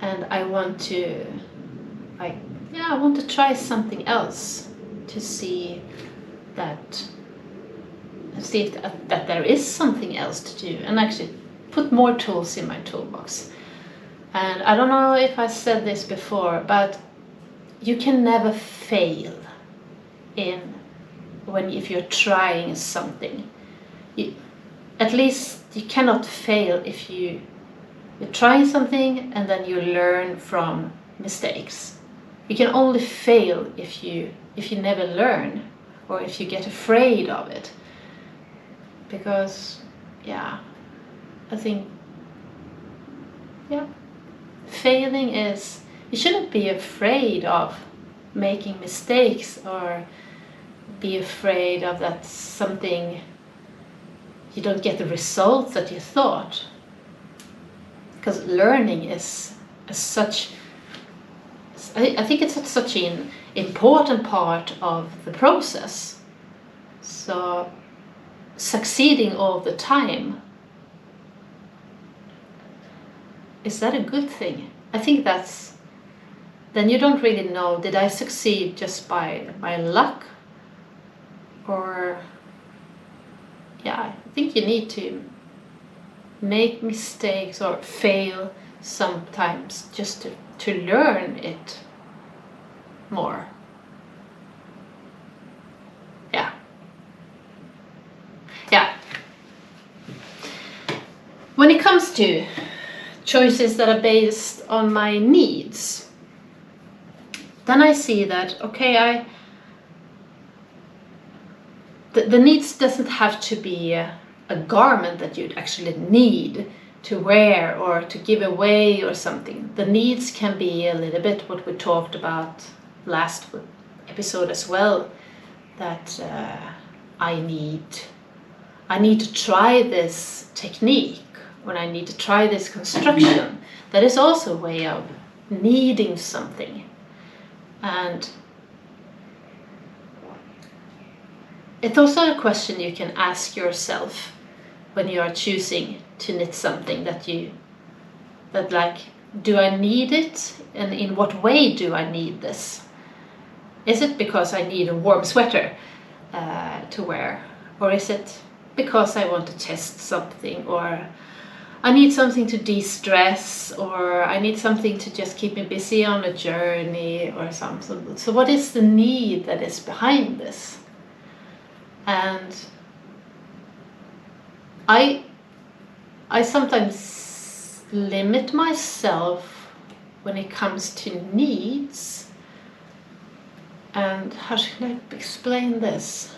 and I want to try something else to see that there is something else to do, and actually put more tools in my toolbox. And I don't know if I said this before, but you can never fail if you're trying something. At least you cannot fail if you're trying something and then you learn from mistakes. You can only fail if you never learn, or if you get afraid of it. Because I think failing is, you shouldn't be afraid of making mistakes or be afraid of that something you don't get the results that you thought. Because learning is such, I think it's such an important part of the process. So succeeding all the time, is that a good thing? I think then you don't really know, did I succeed just by luck? Or I think you need to make mistakes or fail sometimes just to learn it more. When it comes to choices that are based on my needs, then I see that, okay, the needs doesn't have to be a garment that you'd actually need to wear or to give away or something. The needs can be a little bit what we talked about last episode as well, that I need to try this technique, when I need to try this construction. That is also a way of needing something. And it's also a question you can ask yourself when you are choosing to knit something do I need it, and in what way do I need this? Is it because I need a warm sweater to wear, or is it because I want to test something, or I need something to de-stress, or I need something to just keep me busy on a journey or something? So what is the need that is behind this? And I sometimes limit myself when it comes to needs. And how should I explain this?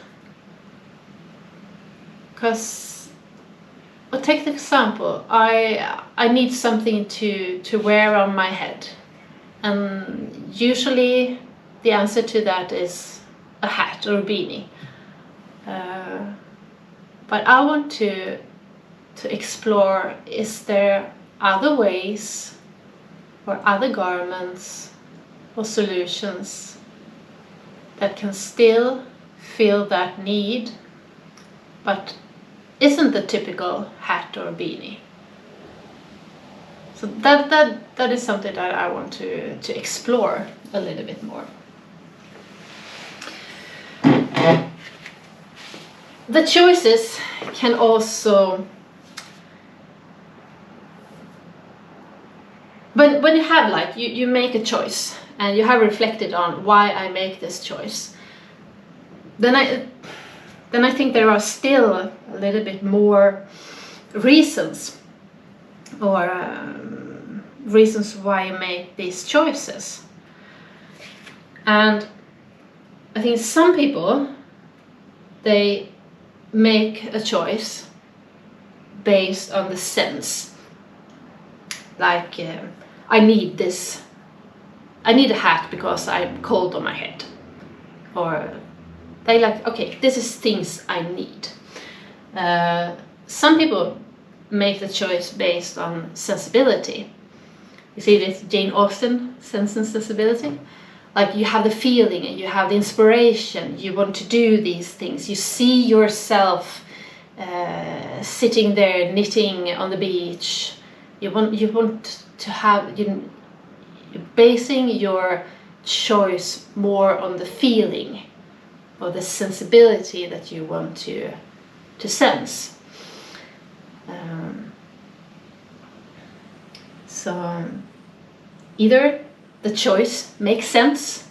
Because, well, take the example, I need something to wear on my head, and usually the answer to that is a hat or a beanie. But I want to explore, is there other ways or other garments or solutions that can still fill that need, but isn't the typical hat or beanie? So that is something that I want to explore a little bit more. The choices can also, when you have, like, you make a choice and you have reflected on why I make this choice, then I think there are still a little bit more reasons or reasons why you make these choices. And I think some people, they make a choice based on the sense. Like, I need this. I need a hat because I'm cold on my head. Or they like, okay, this is things I need. Some people make the choice based on sensibility. You see this Jane Austen, Sense and Sensibility? Like, you have the feeling and you have the inspiration, you want to do these things, you see yourself sitting there knitting on the beach, you want to have, you're basing your choice more on the feeling or the sensibility that you want to sense. So either the choice makes sense,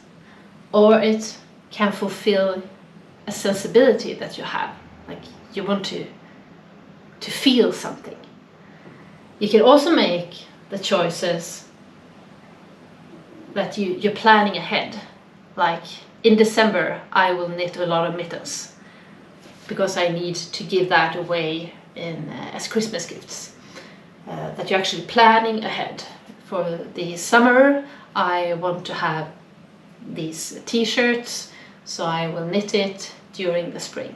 or it can fulfill a sensibility that you have, like you want to feel something. You can also make the choices that you're planning ahead, like in December I will knit a lot of mittens because I need to give that away as Christmas gifts. That you're actually planning ahead. For the summer I want to have these t-shirts, so I will knit it during the spring.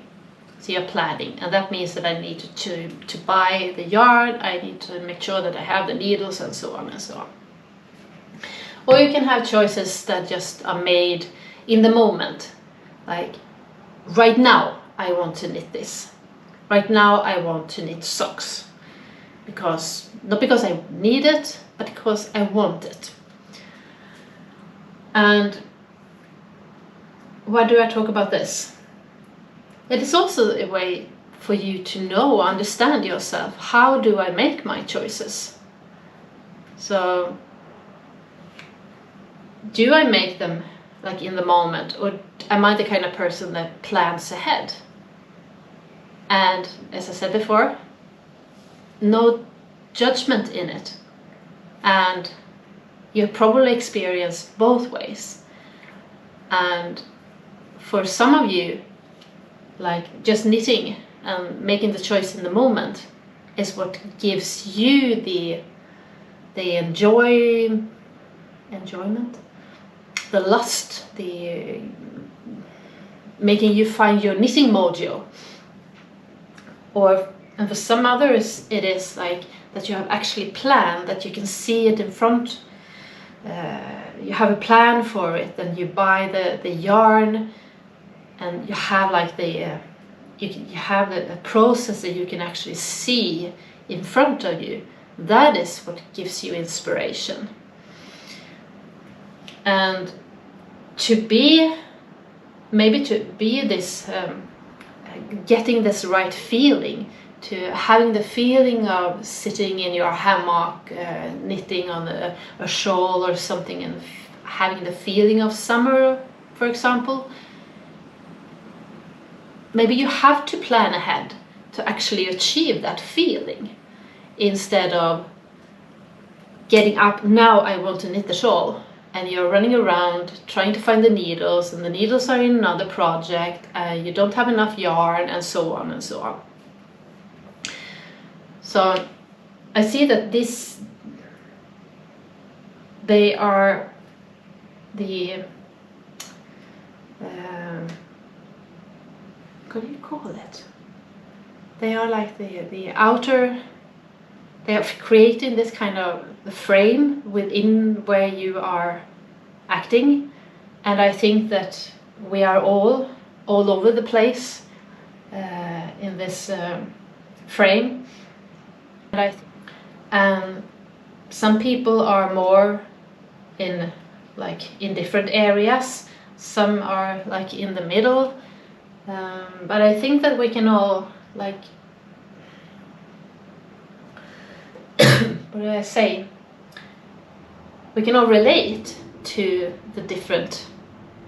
So you're planning, and that means that I need to buy the yarn, I need to make sure that I have the needles, and so on and so on. Or you can have choices that just are made in the moment, like right now I want to knit this, right now I want to knit socks, because not because I need it, but because I want it. And why do I talk about this? It is also a way for you to know, understand yourself. How do I make my choices? So, do I make them like in the moment, or am I the kind of person that plans ahead? And as I said before, no judgment in it, and you probably experience both ways. And for some of you, like just knitting and making the choice in the moment is what gives you the enjoyment, the lust, the making you find your knitting mojo. And for some others it is like that you have actually planned, that you can see it in front. You have a plan for it, and you buy the yarn, and you have like you have a process that you can actually see in front of you. That is what gives you inspiration. And to be this getting this right feeling, to having the feeling of sitting in your hammock, knitting on a shawl or something, and having the feeling of summer, for example. Maybe you have to plan ahead to actually achieve that feeling, instead of getting up, now I want to knit the shawl, and you're running around trying to find the needles, and the needles are in another project, you don't have enough yarn, and so on and so on. So I see that they are the what do you call it? They are like the outer. They are creating this kind of frame within where you are acting, and I think that we are all over the place in this frame. And some people are more in different areas. Some are like in the middle, but I think that we can all like. What do I say? We can all relate to the different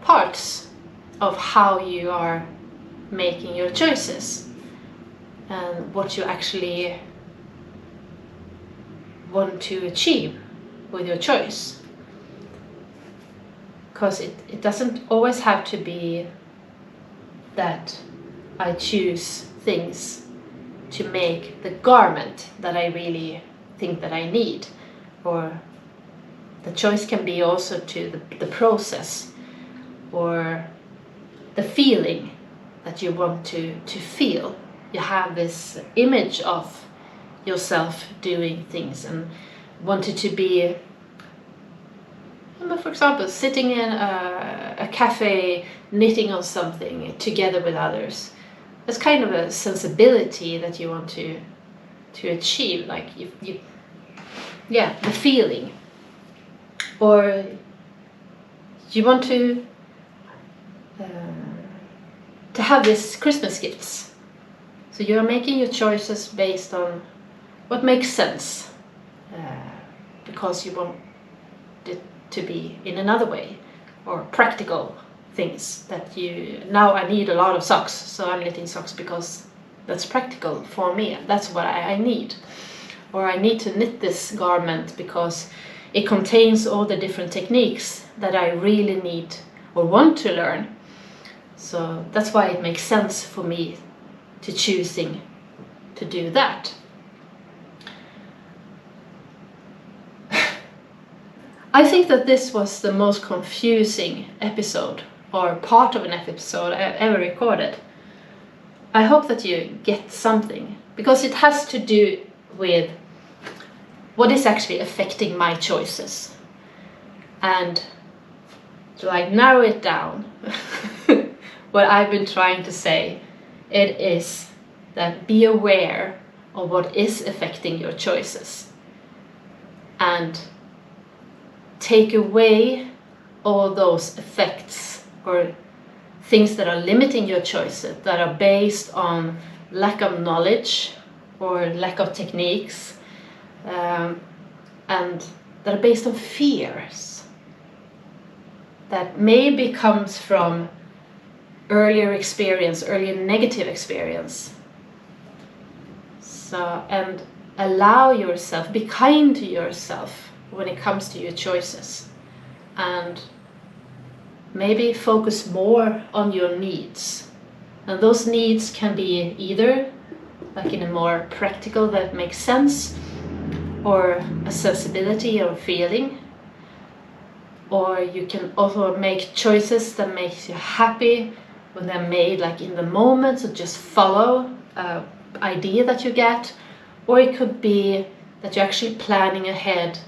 parts of how you are making your choices and what you actually want to achieve with your choice. Because it doesn't always have to be that I choose things to make the garment that I really think that I need, or the choice can be also to the process or the feeling that you want to feel. You have this image of yourself doing things and wanted to be, for example, sitting in a cafe knitting on something together with others. There's kind of a sensibility that you want to achieve, like the feeling. Or you want to have these Christmas gifts. So you are making your choices based on what makes sense, because you want it to be in another way, or practical things that now I need a lot of socks, so I'm knitting socks because that's practical for me, that's what I need. Or I need to knit this garment because it contains all the different techniques that I really need or want to learn. So that's why it makes sense for me to choosing to do that. I think that this was the most confusing episode, or part of an episode I ever recorded. I hope that you get something, because it has to do with what is actually affecting my choices. And to narrow it down, what I've been trying to say, it is that be aware of what is affecting your choices. And take away all those effects or things that are limiting your choices, that are based on lack of knowledge or lack of techniques, and that are based on fears that maybe comes from earlier negative experience. So, and allow yourself, be kind to yourself when it comes to your choices, and maybe focus more on your needs. And those needs can be either like in a more practical that makes sense, or a sensibility or feeling, or you can also make choices that makes you happy when they're made like in the moment, so just follow an idea that you get. Or it could be that you're actually planning ahead,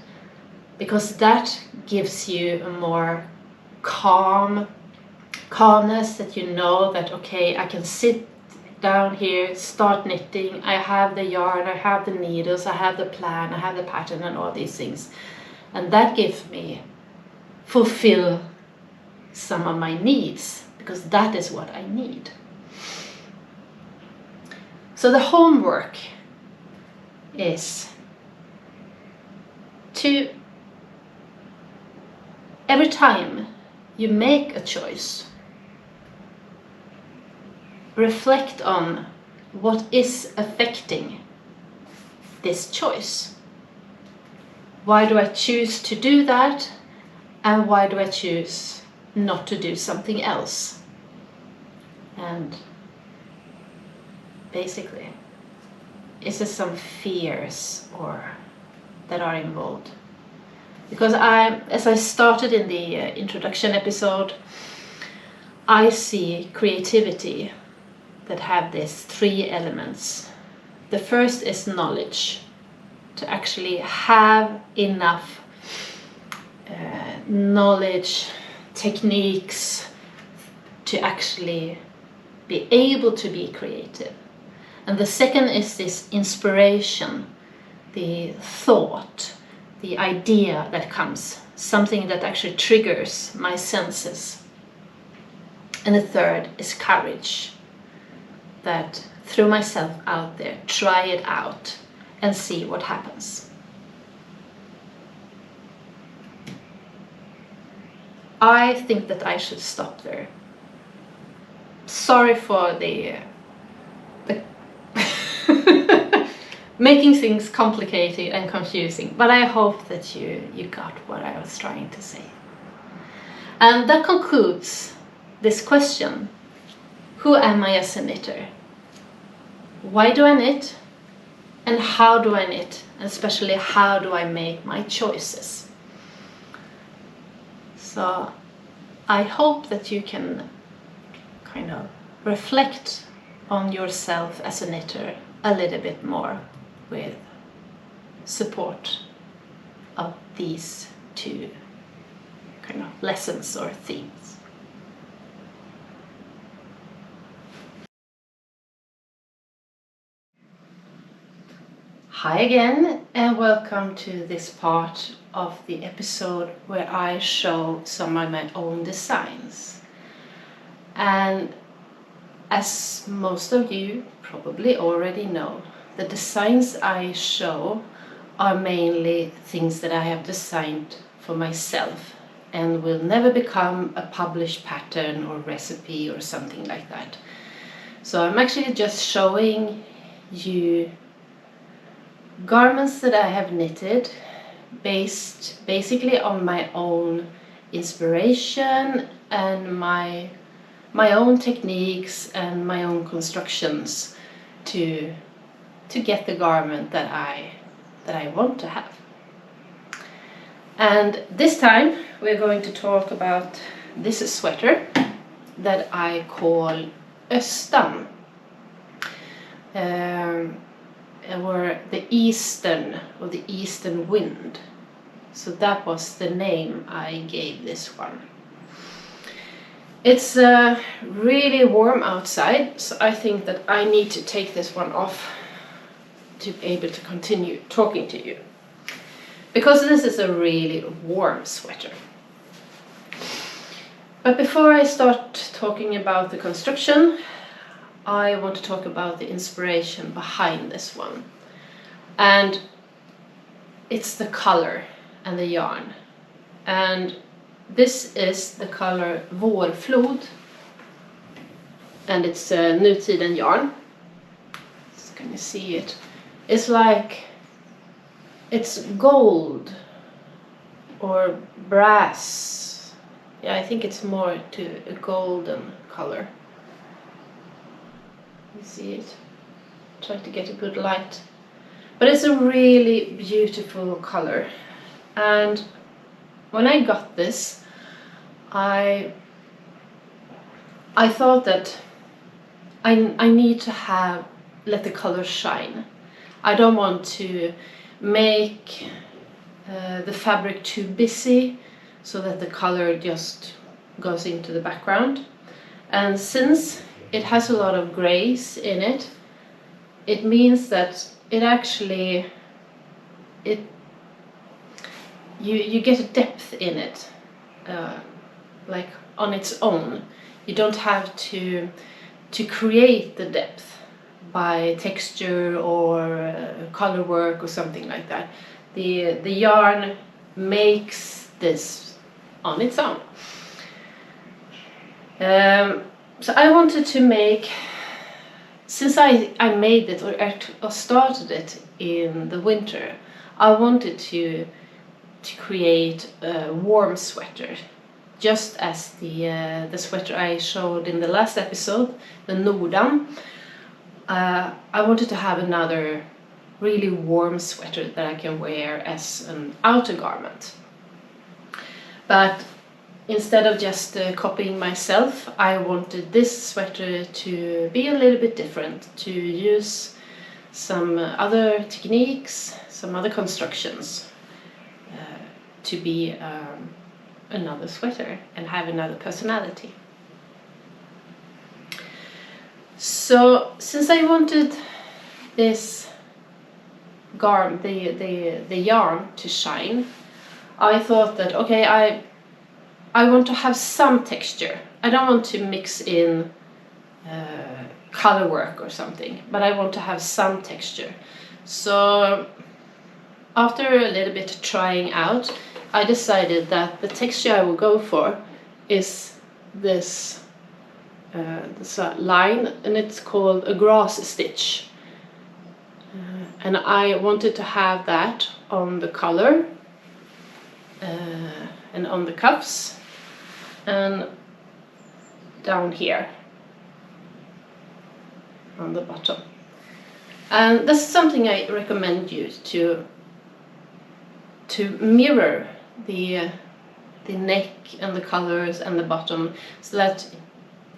because that gives you a more calmness, that you know that, okay, I can sit down here, start knitting, I have the yarn, I have the needles, I have the plan, I have the pattern and all these things. And that gives me, fulfill some of my needs, because that is what I need. So the homework is to, every time you make a choice, reflect on what is affecting this choice. Why do I choose to do that? And why do I choose not to do something else? And basically, is there some fears that are involved? Because as I started in the introduction episode, I see creativity that have these three elements. The first is knowledge, to actually have enough knowledge, techniques to actually be able to be creative. And the second is this inspiration, the thought, the idea that comes, something that actually triggers my senses. And the third is courage, that throw myself out there, try it out and see what happens. I think that I should stop there. Sorry for the making things complicated and confusing, but I hope that you got what I was trying to say. And that concludes this question. Who am I as a knitter? Why do I knit? And how do I knit? And especially, how do I make my choices? So I hope that you can kind of reflect on yourself as a knitter a little bit more with support of these two kind of lessons or themes. Hi again, and welcome to this part of the episode where I show some of my own designs. And as most of you probably already know, the designs I show are mainly things that I have designed for myself and will never become a published pattern or recipe or something like that. So I'm actually just showing you garments that I have knitted based basically on my own inspiration and my own techniques and my own constructions to get the garment that I want to have. And this time we're going to talk about this sweater that I call Östan, or the Eastern, or the Eastern Wind. So that was the name I gave this one. It's really warm outside, so I think that I need to take this one off to be able to continue talking to you, because this is a really warm sweater. But before I start talking about the construction, I want to talk about the inspiration behind this one. And it's the color and the yarn. And this is the color Vårflod, and it's Nutiden yarn. So can you see it? It's like, it's gold or brass. Yeah, I think it's more to a golden color. You see it? Try to get a good light. But it's a really beautiful color. And when I got this, I thought that I need to let the color shine. I don't want to make the fabric too busy so that the color just goes into the background. And since it has a lot of grays in it, it means that it actually, you get a depth in it, like on its own. You don't have to create the depth by texture or color work or something like that. The yarn makes this on its own. So I wanted to make, since I made it or started it in the winter, I wanted to to create a warm sweater, just as the sweater I showed in the last episode, the Nordan. I wanted to have another really warm sweater that I can wear as an outer garment. But instead of just copying myself, I wanted this sweater to be a little bit different, to use some other techniques, some other constructions, to be another sweater and have another personality. So since I wanted this the yarn to shine, I thought that okay, I want to have some texture. I don't want to mix in color work or something, but I want to have some texture. So after a little bit of trying out, I decided that the texture I will go for is this line, and it's called a grass stitch. And I wanted to have that on the collar and on the cuffs and down here on the bottom. And this is something I recommend you to mirror the neck and the colors and the bottom, so that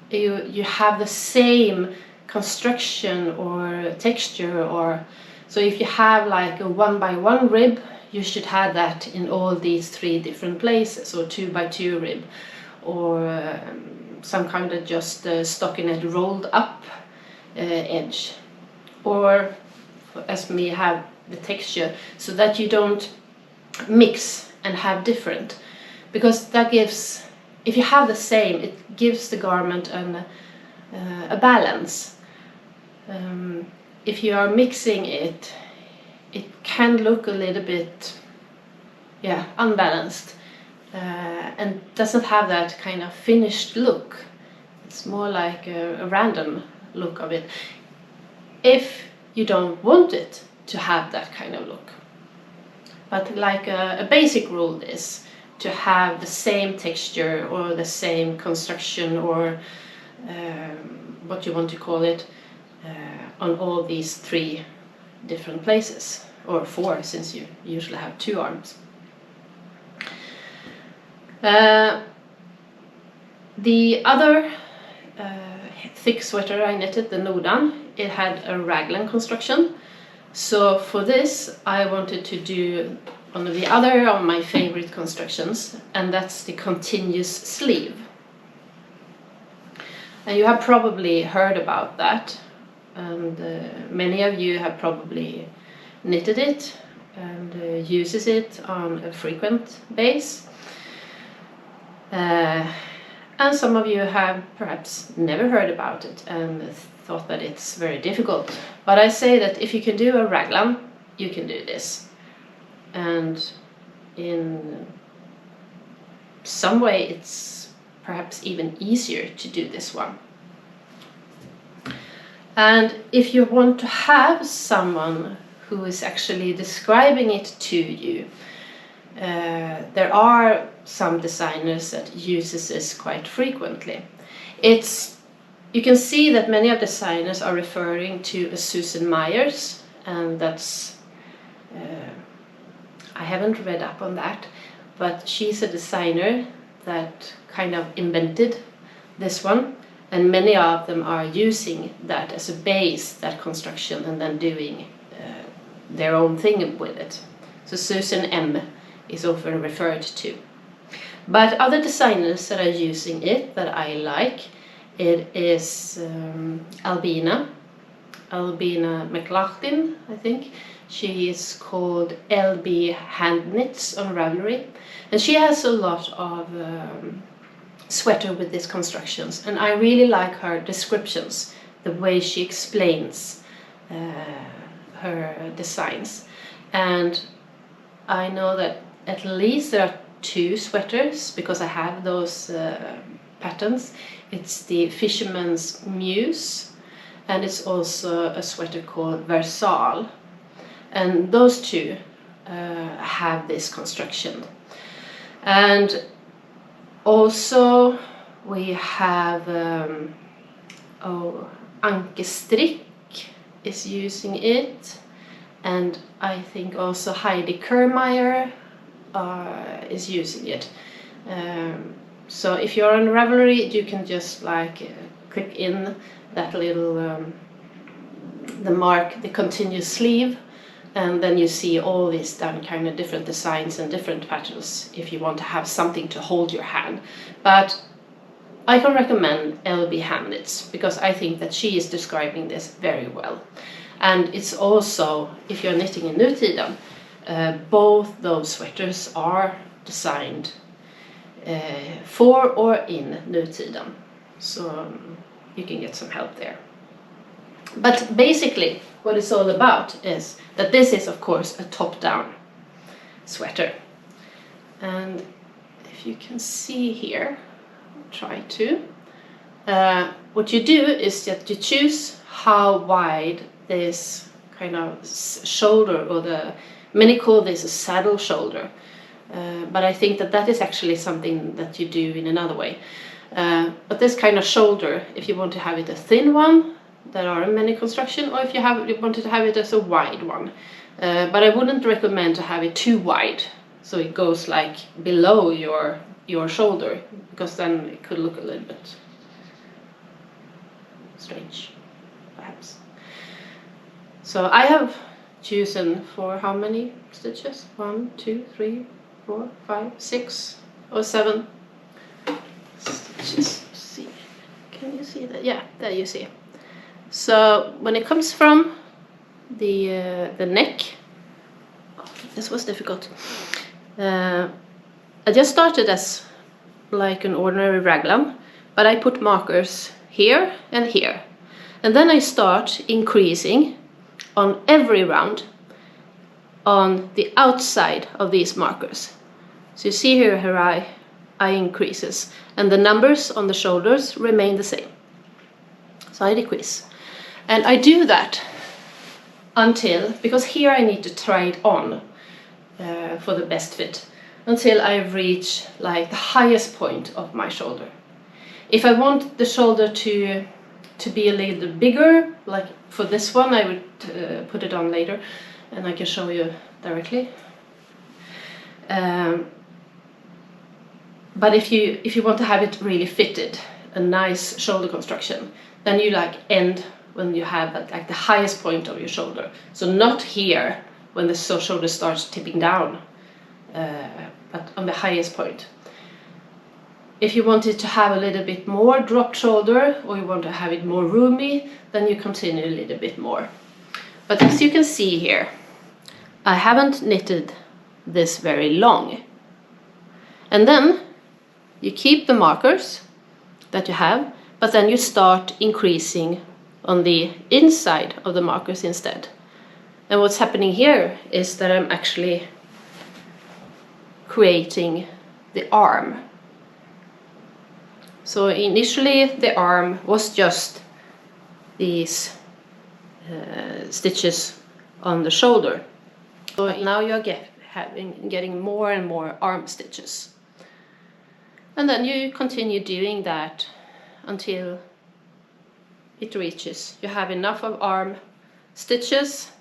you have the same construction or texture. Or so if you have like a 1x1 rib, you should have that in all these 3 different places, or 2x2 rib, or some kind of just stockinette rolled up edge, or as me have the texture, so that you don't mix and have different, because that gives, if you have the same, it gives the garment a balance. If you are mixing it, it can look a little bit unbalanced, and doesn't have that kind of finished look. It's more like a random look of it, if you don't want it to have that kind of look. But like a basic rule is to have the same texture or the same construction, or what you want to call it, on all these 3 different places, or 4, since you usually have 2 arms. The other thick sweater I knitted, the Nordan, it had a raglan construction. So for this I wanted to do one of the other of my favorite constructions, and that's the continuous sleeve. And you have probably heard about that, and many of you have probably knitted it and uses it on a frequent base. And some of you have perhaps never heard about it and thought that it's very difficult. But I say that if you can do a raglan, you can do this. And in some way it's perhaps even easier to do this one. And if you want to have someone who is actually describing it to you, there are some designers that uses this quite frequently. You can see that many of the designers are referring to Susan Myers, and that's I haven't read up on that, but she's a designer that kind of invented this one, and many of them are using that as a base, that construction, and then doing their own thing with it. So Susan M is often referred to. But other designers that are using it that I like, it is Albina McLaughlin, I think. She is called LB Hand Knits on Ravelry, and she has a lot of sweater with these constructions, and I really like her descriptions, the way she explains her designs. And I know that at least there are 2 sweaters, because I have those patterns. It's the Fisherman's Muse, and it's also a sweater called Versal. And those 2 have this construction. And also we have Anke Strick is using it, and I think also Heidi Kermeyer is using it. So if you're on Ravelry, you can just like click in that little the continuous sleeve, and then you see all these done kind of different designs and different patterns if you want to have something to hold your hand. But I can recommend LB hand knits because I think that she is describing this very well. And it's also, if you're knitting in Nutiden, both those sweaters are designed for or in Nutiden, so you can get some help there. But basically what it's all about is that this is of course a top-down sweater, and if you can see here, I'll try to, what you do is that you choose how wide this kind of shoulder, or many call this a saddle shoulder, but I think that that is actually something that you do in another way. But this kind of shoulder, if you want to have it a thin one, there are many construction, or if you wanted to have it as a wide one. But I wouldn't recommend to have it too wide, so it goes like below your shoulder, because then it could look a little bit strange, perhaps. So I have chosen for how many stitches? 1, 2, 3, 4, 5, 6 or 7 stitches. See, can you see that? Yeah, there you see. So when it comes from the neck, oh, this was difficult. I just started as like an ordinary raglan, but I put markers here and here, and then I start increasing on every round on the outside of these markers. So you see here how I increases, and the numbers on the shoulders remain the same. So I decrease, and I do that until, because here I need to try it on for the best fit, until I reach like the highest point of my shoulder. If I want the shoulder to be a little bigger, like for this one, I would put it on later, and I can show you directly. But if you want to have it really fitted, a nice shoulder construction, then you like end when you have like the highest point of your shoulder. So not here when the shoulder starts tipping down, but on the highest point. If you want it to have a little bit more dropped shoulder, or you want to have it more roomy, then you continue a little bit more. But as you can see here, I haven't knitted this very long. And then you keep the markers that you have, but then you start increasing on the inside of the markers instead. And what's happening here is that I'm actually creating the arm. So initially the arm was just these stitches on the shoulder. So now you're getting more and more arm stitches. And then you continue doing that until it reaches. You have enough of arm stitches,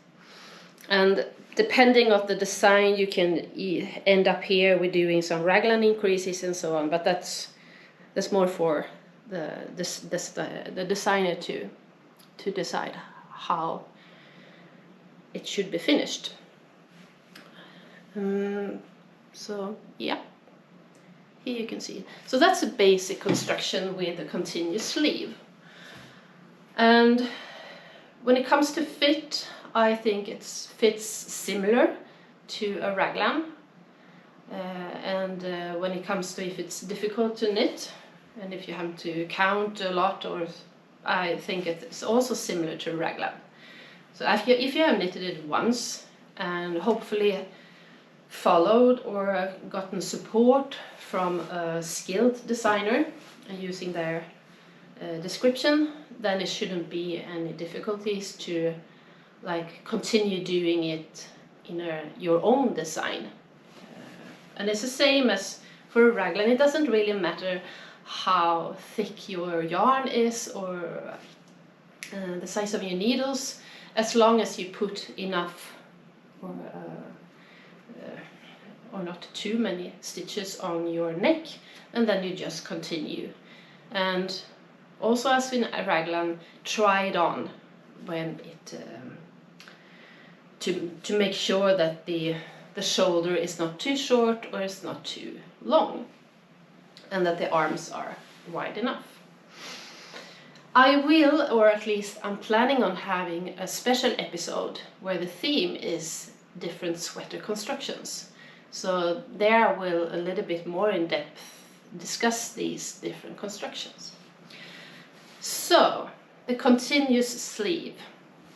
and depending on the design you can end up here with doing some raglan increases and so on, but that's more for the designer to decide how it should be finished. So yeah, here you can see. So that's a basic construction with a continuous sleeve. And when it comes to fit, I think it fits similar to a raglan. And when it comes to if it's difficult to knit, and if you have to count a lot, or I think it's also similar to a raglan. So if you have knitted it once and hopefully followed or gotten support from a skilled designer and using their description, then it shouldn't be any difficulties to like continue doing it your own design. And it's the same as for a raglan. It doesn't really matter how thick your yarn is or the size of your needles, as long as you put enough or not too many stitches on your neck, and then you just continue. And also, as with a raglan, try it on when it to make sure that the shoulder is not too short or it's not too long, and that the arms are wide enough. I will, or at least I'm planning on having a special episode where the theme is different sweater constructions. So there I will a little bit more in depth discuss these different constructions. So the continuous sleeve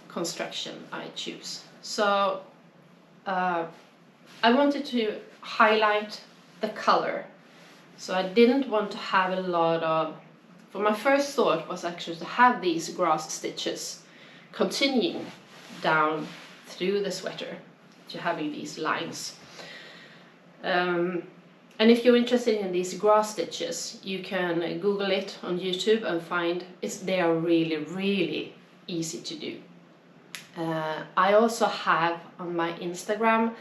construction I choose. So I wanted to highlight the color. So I didn't want to have a lot of, for my first thought was actually to have these grass stitches continuing down through the sweater, to having these lines. And if you're interested in these grass stitches, you can Google it on YouTube and find they are really, really easy to do. I also have on my Instagram,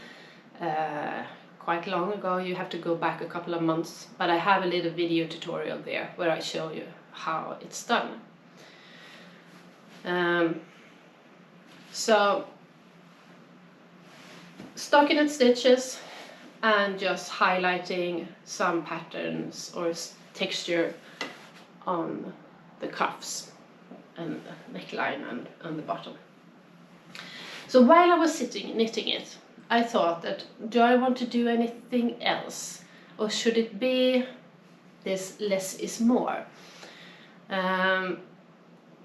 quite long ago, you have to go back a couple of months, but I have a little video tutorial there where I show you how it's done. So stockinette stitches and just highlighting some patterns or texture on the cuffs and the neckline and the bottom. So while I was sitting knitting it, I thought that, do I want to do anything else? Or should it be this less is more? And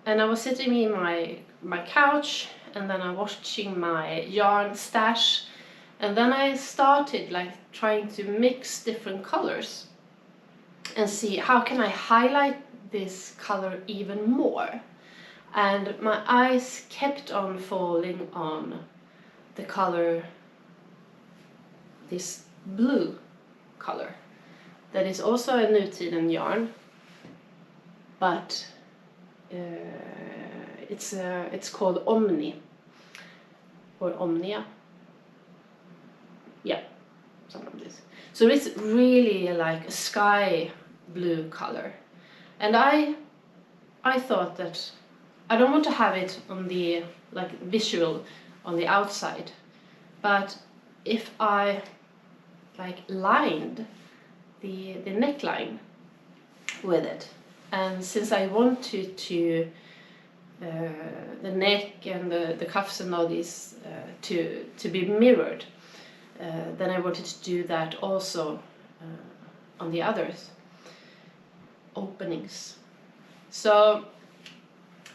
I was sitting in my couch, and then I'm watching my yarn stash, and then I started like trying to mix different colors and see how can I highlight this color even more. And my eyes kept on falling on the color, this blue color, that is also a Nutiden yarn, but it's called Omni or Omnia. Yeah, something like this. So it's really like a sky blue color, and I thought that I don't want to have it on the like visual on the outside, but if I like lined the neckline with it, and since I wanted to the neck and the cuffs and all these to be mirrored, then I wanted to do that also on the other openings. So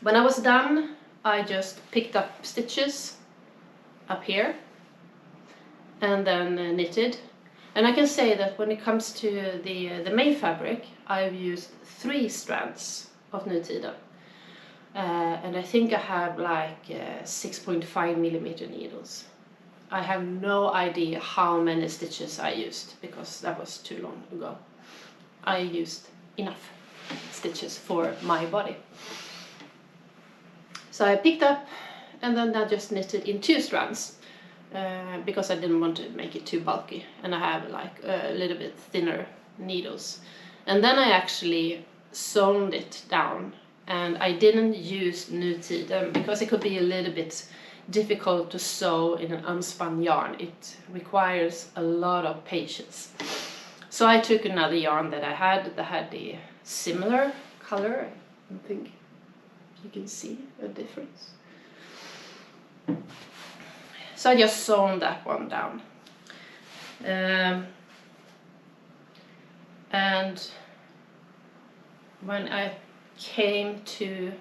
when I was done, I just picked up stitches up here and then knitted. And I can say that when it comes to the main fabric, I've used 3 strands of Nutiden. And I think I have like 6.5 millimeter needles. I have no idea how many stitches I used because that was too long ago. I used enough stitches for my body. So I picked up and then I just knitted in 2 strands because I didn't want to make it too bulky, and I have like a little bit thinner needles. And then I actually sewn it down, and I didn't use Nutiden because it could be a little bit difficult to sew in an unspun yarn. It requires a lot of patience. So I took another yarn that I had that had the similar color. I don't think you can see a difference. So I just sewn that one down. And when I came to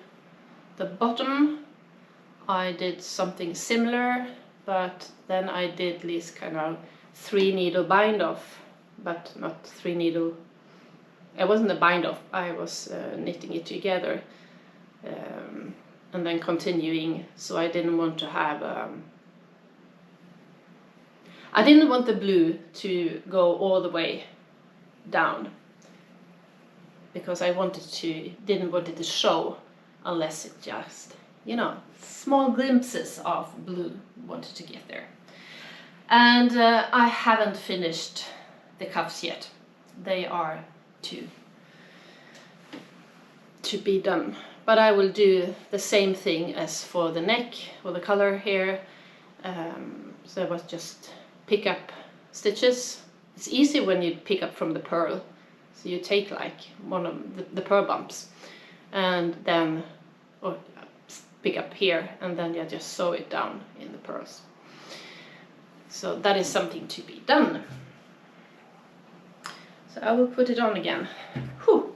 the bottom, I did something similar, but then I did this kind of 3 needle bind off, but not 3 needle. It wasn't a bind off, I was knitting it together and then continuing, so I didn't want to have I didn't want the blue to go all the way down because I didn't want it to show unless it just, you know, small glimpses of blue wanted to get there. And I haven't finished the cuffs yet. They are to be done. But I will do the same thing as for the neck or the collar here. So I was just pick up stitches. It's easy when you pick up from the purl. So you take like one of the purl bumps and then pick up here and then you just sew it down in the purls. So that is something to be done. So I will put it on again. Whew.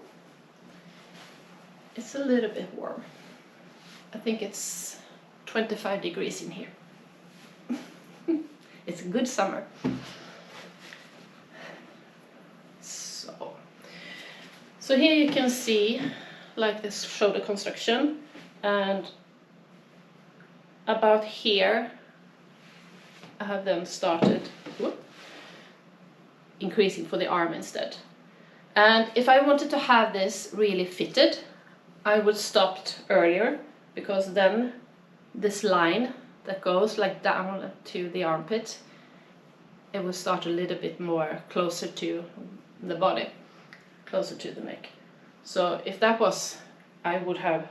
It's a little bit warm. I think it's 25 degrees in here. It's a good summer. So here you can see, like this shoulder construction, and about here I have then started increasing for the arm instead. And if I wanted to have this really fitted, I would stop earlier, because then this line that goes like down to the armpit, it will start a little bit more closer to the body, closer to the neck. So if that was, I would have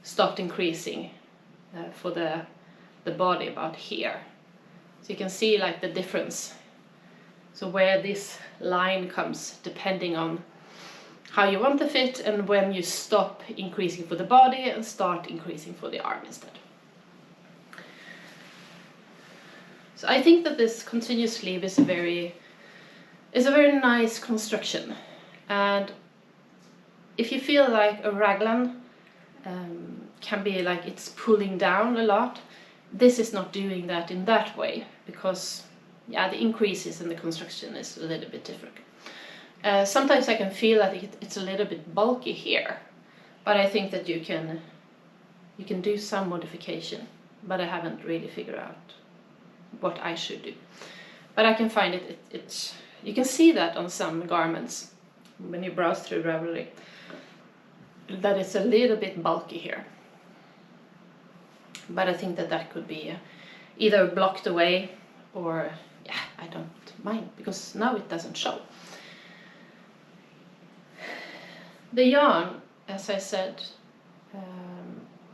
stopped increasing for the body about here. So you can see like the difference. So where this line comes depending on how you want the fit and when you stop increasing for the body and start increasing for the arm instead. So I think that this continuous sleeve is a very nice construction. And if you feel like a raglan can be like it's pulling down a lot, this is not doing that in that way, because yeah, the increases in the construction is a little bit different. Sometimes I can feel that it's a little bit bulky here, but I think that you can do some modification, but I haven't really figured out what I should do. But I can find it's you can see that on some garments when you browse through Ravelry, that it's a little bit bulky here. But I think that could be either blocked away or, yeah, I don't mind, because now it doesn't show. The yarn, as I said,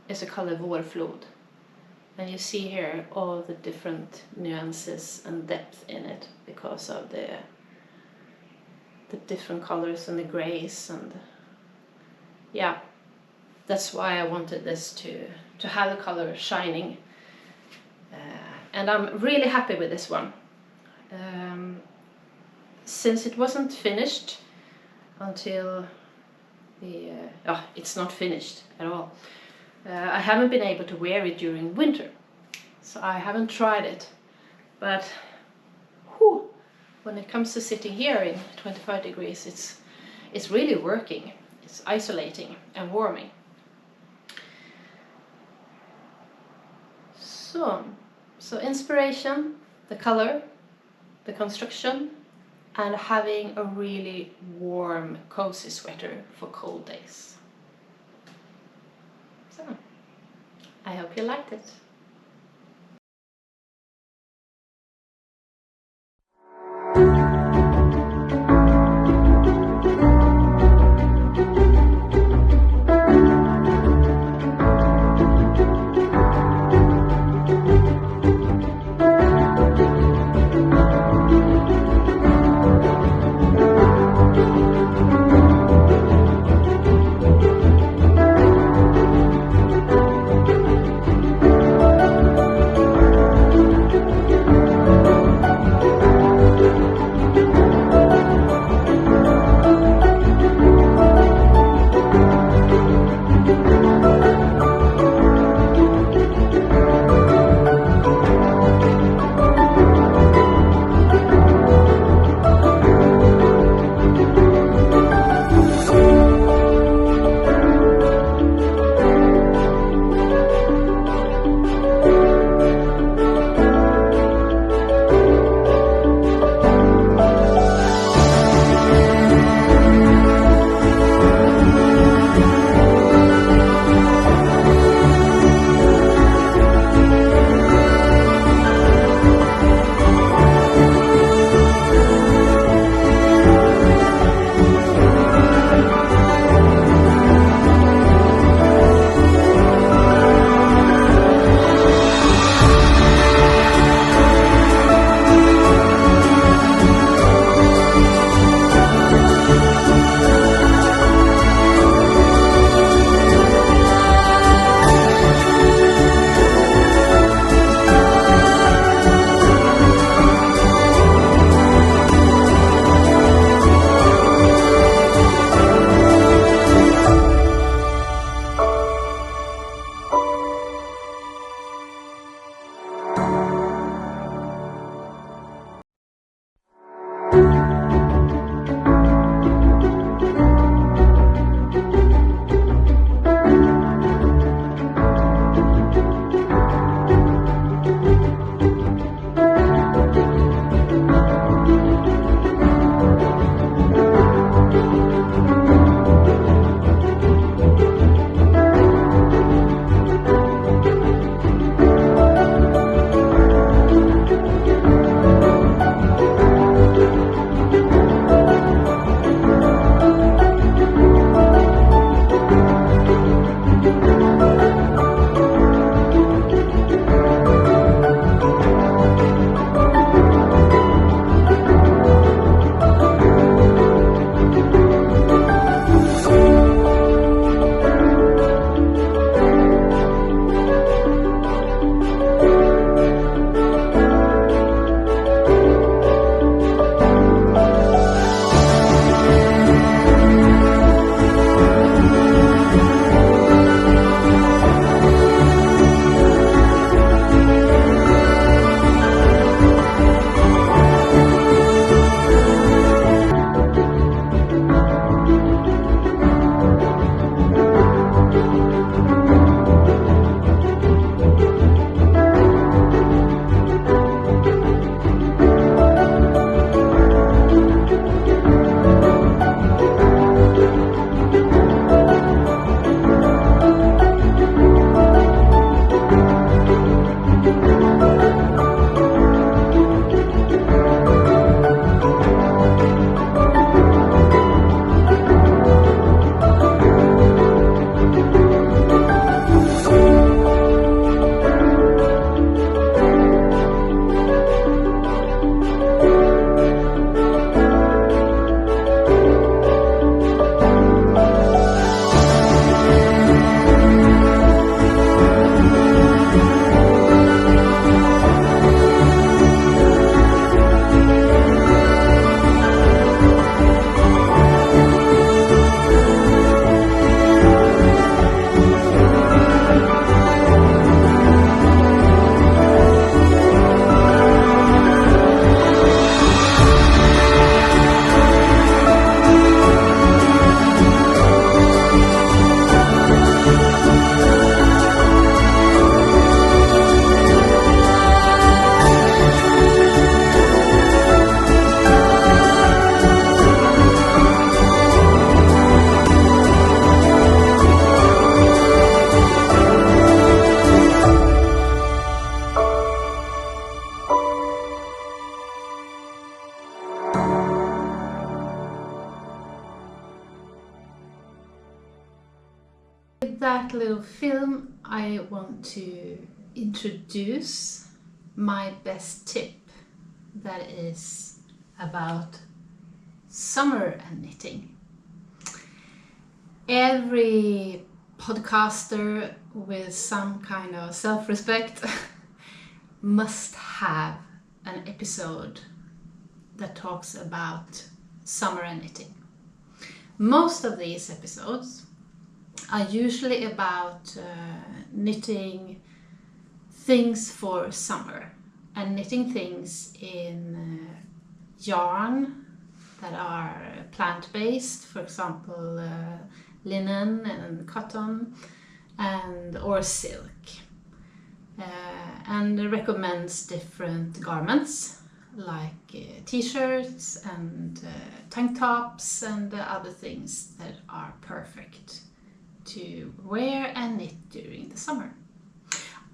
is a color Vårflod. And you see here all the different nuances and depth in it because of the different colors and the grays, and yeah, that's why I wanted this to have the color shining. And I'm really happy with this one. Since it wasn't finished until it's not finished at all. I haven't been able to wear it during winter, so I haven't tried it. But whew, when it comes to sitting here in 25 degrees, it's really working. It's isolating and warming. So inspiration, the color, the construction, and having a really warm, cozy sweater for cold days. So, I hope you liked it. With that little film, I want to introduce my best tip that is about summer and knitting. Every podcaster with some kind of self-respect must have an episode that talks about summer and knitting. Most of these episodes are usually about knitting things for summer and knitting things in yarn that are plant-based, for example linen and cotton or silk, and recommends different garments like t-shirts and tank tops and other things that are perfect to wear and knit during the summer.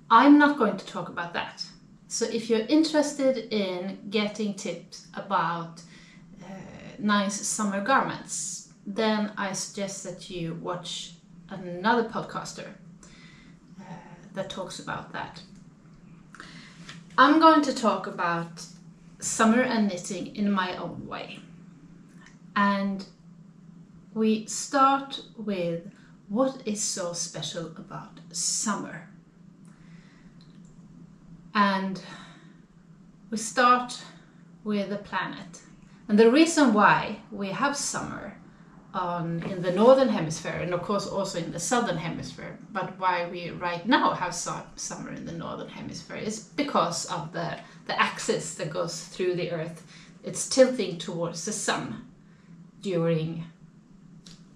I'm not going to talk about that. So if you're interested in getting tips about nice summer garments, then I suggest that you watch another podcaster that talks about that. I'm going to talk about summer and knitting in my own way. And we start with what is so special about summer. And we start with the planet. And the reason why we have summer in the northern hemisphere, and of course also in the southern hemisphere, but why we right now have summer in the northern hemisphere is because of the axis that goes through the earth. It's tilting towards the sun during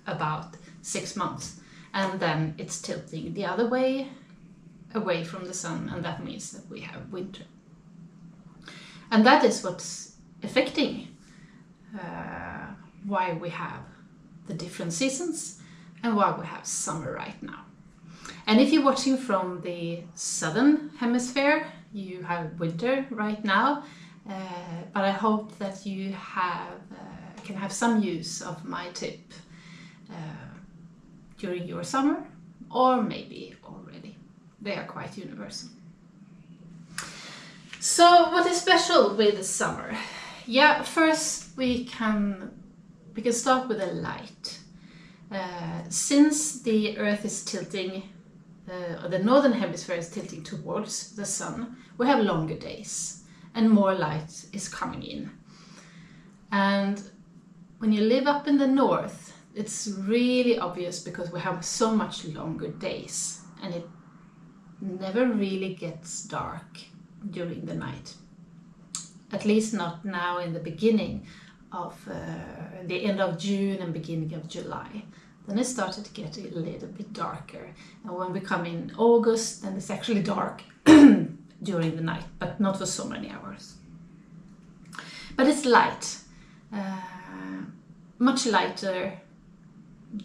about 6 months, and then it's tilting the other way away from the sun, and that means that we have winter. And that is what's affecting why we have the different seasons and why we have summer right now. And if you're watching from the southern hemisphere, you have winter right now, but I hope that you can have some use of my tip during your summer, or maybe already. They are quite universal. So what is special with the summer? Yeah, first we can start with the light. Since the earth is tilting, or the northern hemisphere is tilting towards the sun, we have longer days and more light is coming in. And when you live up in the north, it's really obvious because we have so much longer days and it never really gets dark during the night. At least not now in the beginning of the end of June and beginning of July. Then it started to get a little bit darker. And when we come in August, then it's actually dark during the night, but not for so many hours. But it's light, much lighter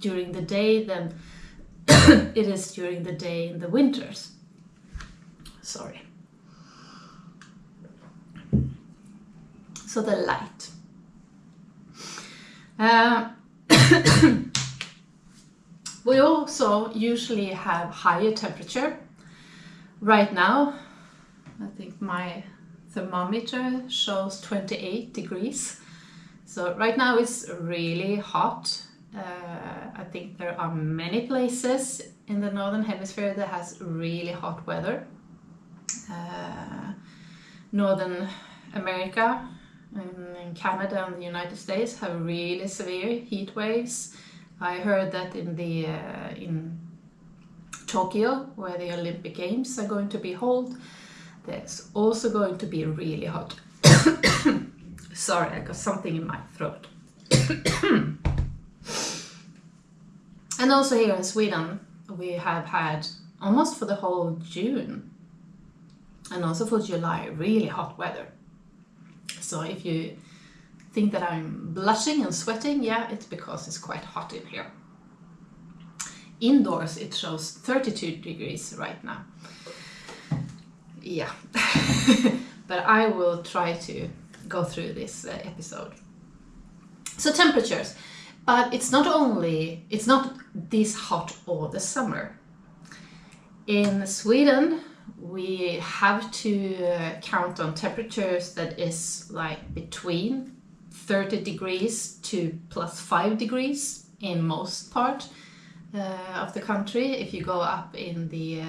during the day than it is during the day in the winters. Sorry. So the light. We also usually have higher temperature. Right now, I think my thermometer shows 28 degrees. So right now it's really hot. I think there are many places in the northern hemisphere that has really hot weather. Northern America and Canada and the United States have really severe heat waves. I heard that in Tokyo, where the Olympic Games are going to be held, there's also going to be really hot. Sorry, I got something in my throat. And also here in Sweden, we have had almost for the whole June and also for July really hot weather. So if you think that I'm blushing and sweating, yeah, it's because it's quite hot in here. Indoors it shows 32 degrees right now. Yeah, but I will try to go through this episode. So temperatures. But it's not this hot all the summer. In Sweden, we have to count on temperatures that is like between 30 degrees to +5 degrees in most part of the country. If you go up in the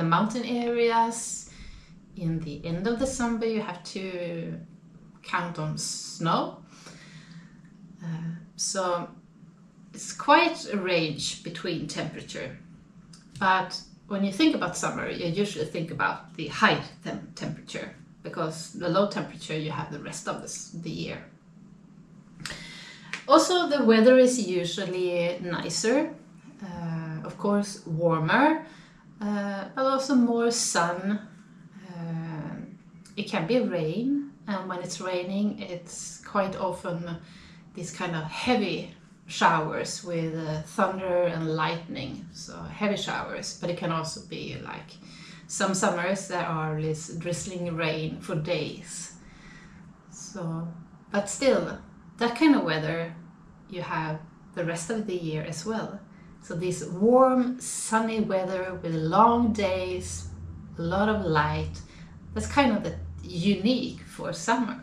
mountain areas, in the end of the summer, you have to count on snow. So it's quite a range between temperature. But when you think about summer, you usually think about the high temperature, because the low temperature you have the rest of the year. Also, the weather is usually nicer, of course warmer, but also more sun. It can be rain, and when it's raining, it's quite often these kind of heavy showers with thunder and lightning, so heavy showers. But it can also be like some summers there are this drizzling rain for days. So, but still, that kind of weather you have the rest of the year as well. So this warm, sunny weather with long days, a lot of light, that's kind of the unique for summer.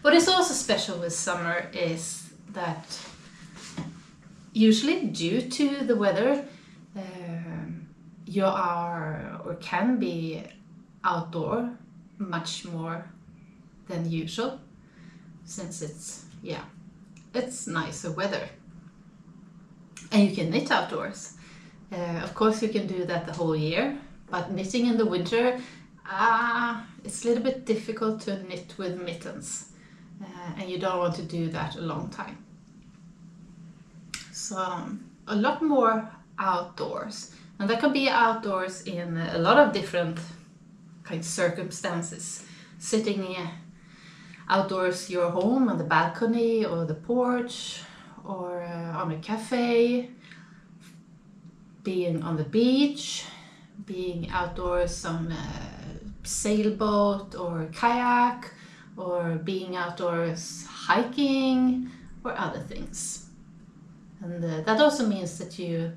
What is also special with summer is that usually due to the weather, you are or can be outdoor much more than usual, since it's nicer weather. And you can knit outdoors. Of course you can do that the whole year, but knitting in the winter, it's a little bit difficult to knit with mittens. And you don't want to do that a long time. So a lot more outdoors. And that can be outdoors in a lot of different kind of circumstances. Sitting outdoors your home on the balcony or the porch, or on a cafe, being on the beach, being outdoors on a sailboat or kayak, or being outdoors hiking or other things. And that also means that you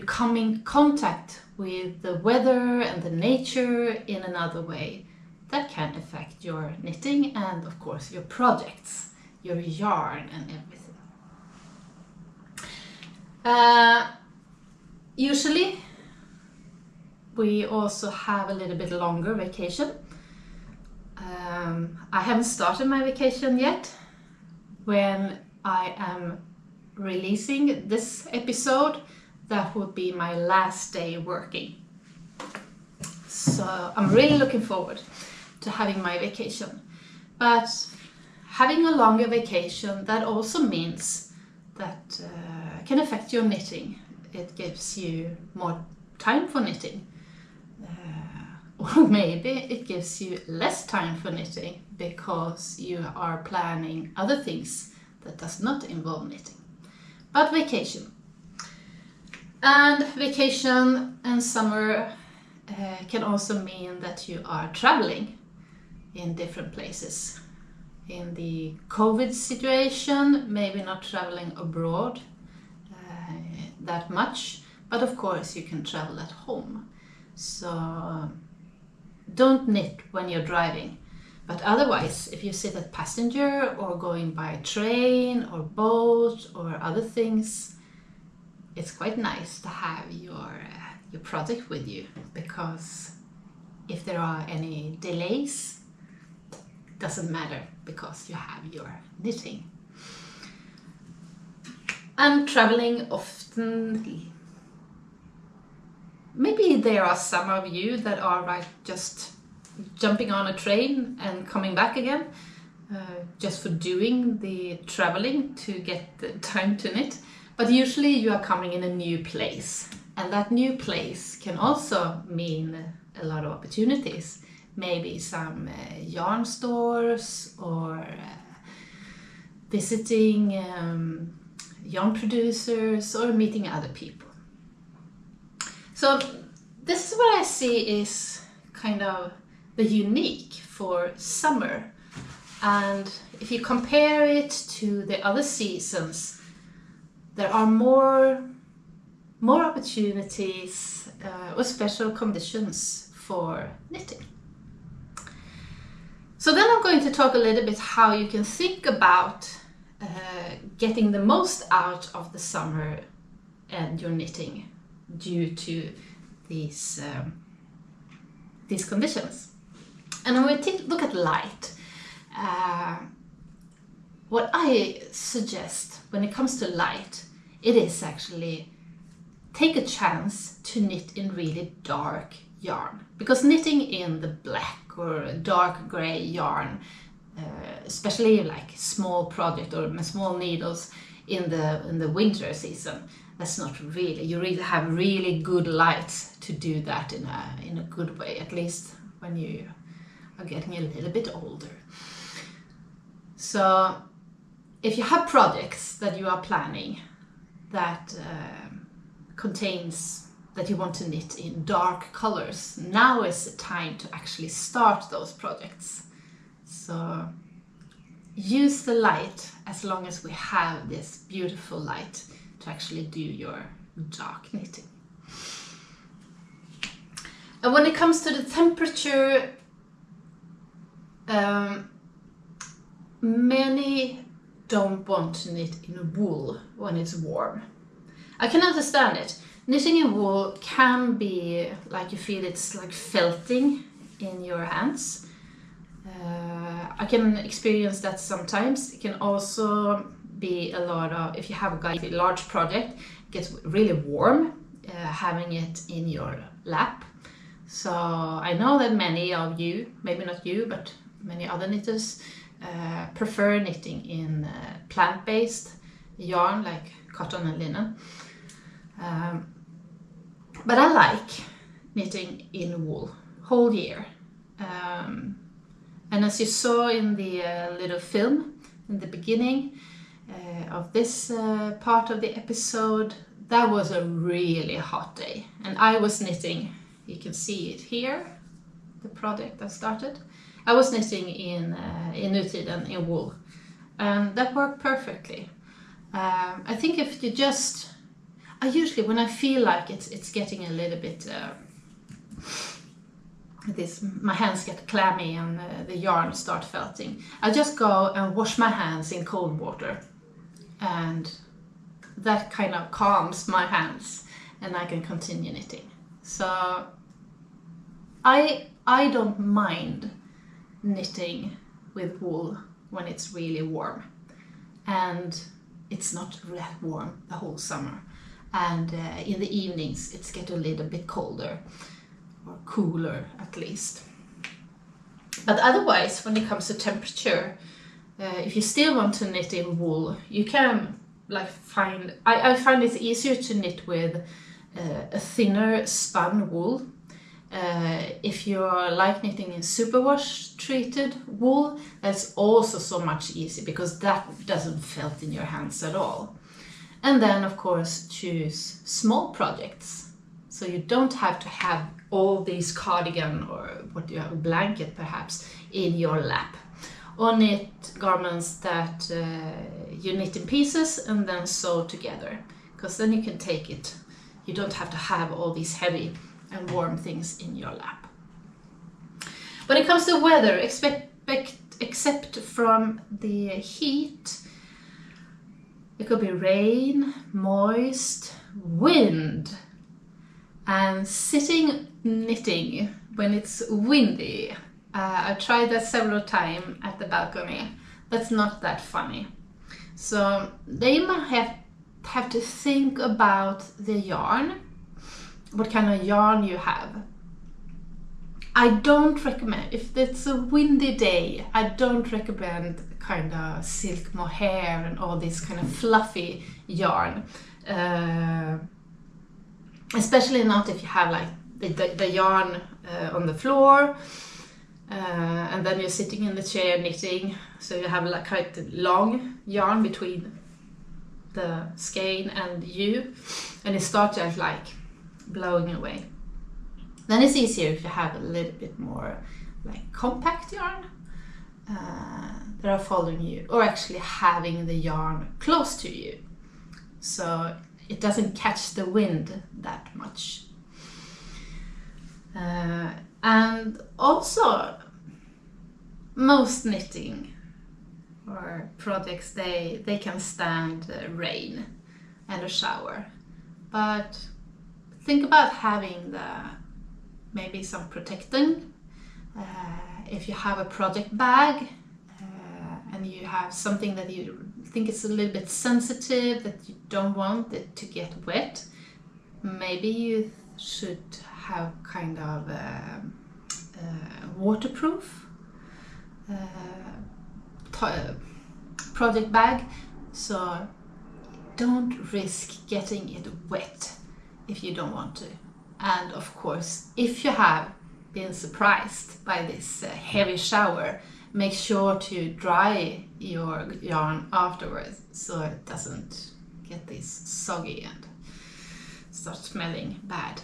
come in contact with the weather and the nature in another way. That can affect your knitting and of course your projects, your yarn and everything. Usually we also have a little bit longer vacation. I haven't started my vacation yet. When I am releasing this episode, that would be my last day working. So I'm really looking forward to having my vacation. But having a longer vacation, that also means that can affect your knitting. It gives you more time for knitting. Or maybe it gives you less time for knitting because you are planning other things that does not involve knitting. But vacation. And vacation and summer can also mean that you are traveling in different places. In the COVID situation, maybe not traveling abroad that much, but of course you can travel at home. So don't knit when you're driving, but otherwise if you sit at passenger or going by train or boat or other things, it's quite nice to have your project with you, because if there are any delays, it doesn't matter because you have your knitting. And traveling often, maybe there are some of you that are like just jumping on a train and coming back again, just for doing the traveling to get the time to knit. But usually you are coming in a new place, and that new place can also mean a lot of opportunities. Maybe some yarn stores, or visiting yarn producers, or meeting other people. So this is what I see is kind of the unique for summer. And if you compare it to the other seasons, there are more opportunities or special conditions for knitting. So then I'm going to talk a little bit how you can think about getting the most out of the summer and your knitting due to these conditions. And when we look at light, what I suggest when it comes to light, it is actually take a chance to knit in really dark yarn, because knitting in the black or dark gray yarn, especially like small project or small needles in the winter season, that's not really, you really have really good light to do that in a good way, at least when you are getting a little bit older. So if you have projects that you are planning that contains that you want to knit in dark colors, now is the time to actually start those projects. So use the light as long as we have this beautiful light to actually do your dark knitting. And when it comes to the temperature, many don't want to knit in wool when it's warm. I can understand it. Knitting in wool can be like you feel it's like felting in your hands. I can experience that sometimes. It can also be a lot of, if you have a large project, it gets really warm having it in your lap. So I know that many of you, maybe not you, but many other knitters prefer knitting in plant-based yarn like cotton and linen. But I like knitting in wool whole year. And as you saw in the little film in the beginning of this part of the episode, that was a really hot day. And I was knitting, you can see it here, the project I started. I was knitting in Untitled in wool, and that worked perfectly. I think if you just, I usually, when I feel like it's getting a little bit, my hands get clammy and the yarn start felting, I just go and wash my hands in cold water, and that kind of calms my hands and I can continue knitting. So I don't mind knitting with wool when it's really warm, and it's not that warm the whole summer, and in the evenings it's get a little bit colder or cooler at least. But otherwise, when it comes to temperature, if you still want to knit in wool, you can like find, I find it's easier to knit with a thinner spun wool. If you're like knitting in superwash treated wool, that's also so much easier because that doesn't felt in your hands at all. And then of course choose small projects, so you don't have to have all these cardigan or what you have, a blanket perhaps, in your lap, or knit garments that you knit in pieces and then sew together, because then you can take it, you don't have to have all these heavy and warm things in your lap. When it comes to weather, except from the heat, it could be rain, moist, wind, and sitting knitting when it's windy. I tried that several times at the balcony. That's not that funny. So they might have to think about the yarn, what kind of yarn you have. I don't recommend, if it's a windy day, I don't recommend kind of silk mohair and all this kind of fluffy yarn. Especially not if you have like the yarn on the floor, and then you're sitting in the chair knitting, so you have like quite a long yarn between the skein and you, and it starts just like blowing away. Then it's easier if you have a little bit more like compact yarn, that are following you, or actually having the yarn close to you, so it doesn't catch the wind that much. And also, most knitting or projects, they can stand rain and a shower, but think about having maybe some protecting. If you have a project bag and you have something that you think is a little bit sensitive, that you don't want it to get wet, maybe you should have kind of waterproof project bag, so don't risk getting it wet if you don't want to. And of course, if you have been surprised by this heavy shower, make sure to dry your yarn afterwards so it doesn't get this soggy and start smelling bad.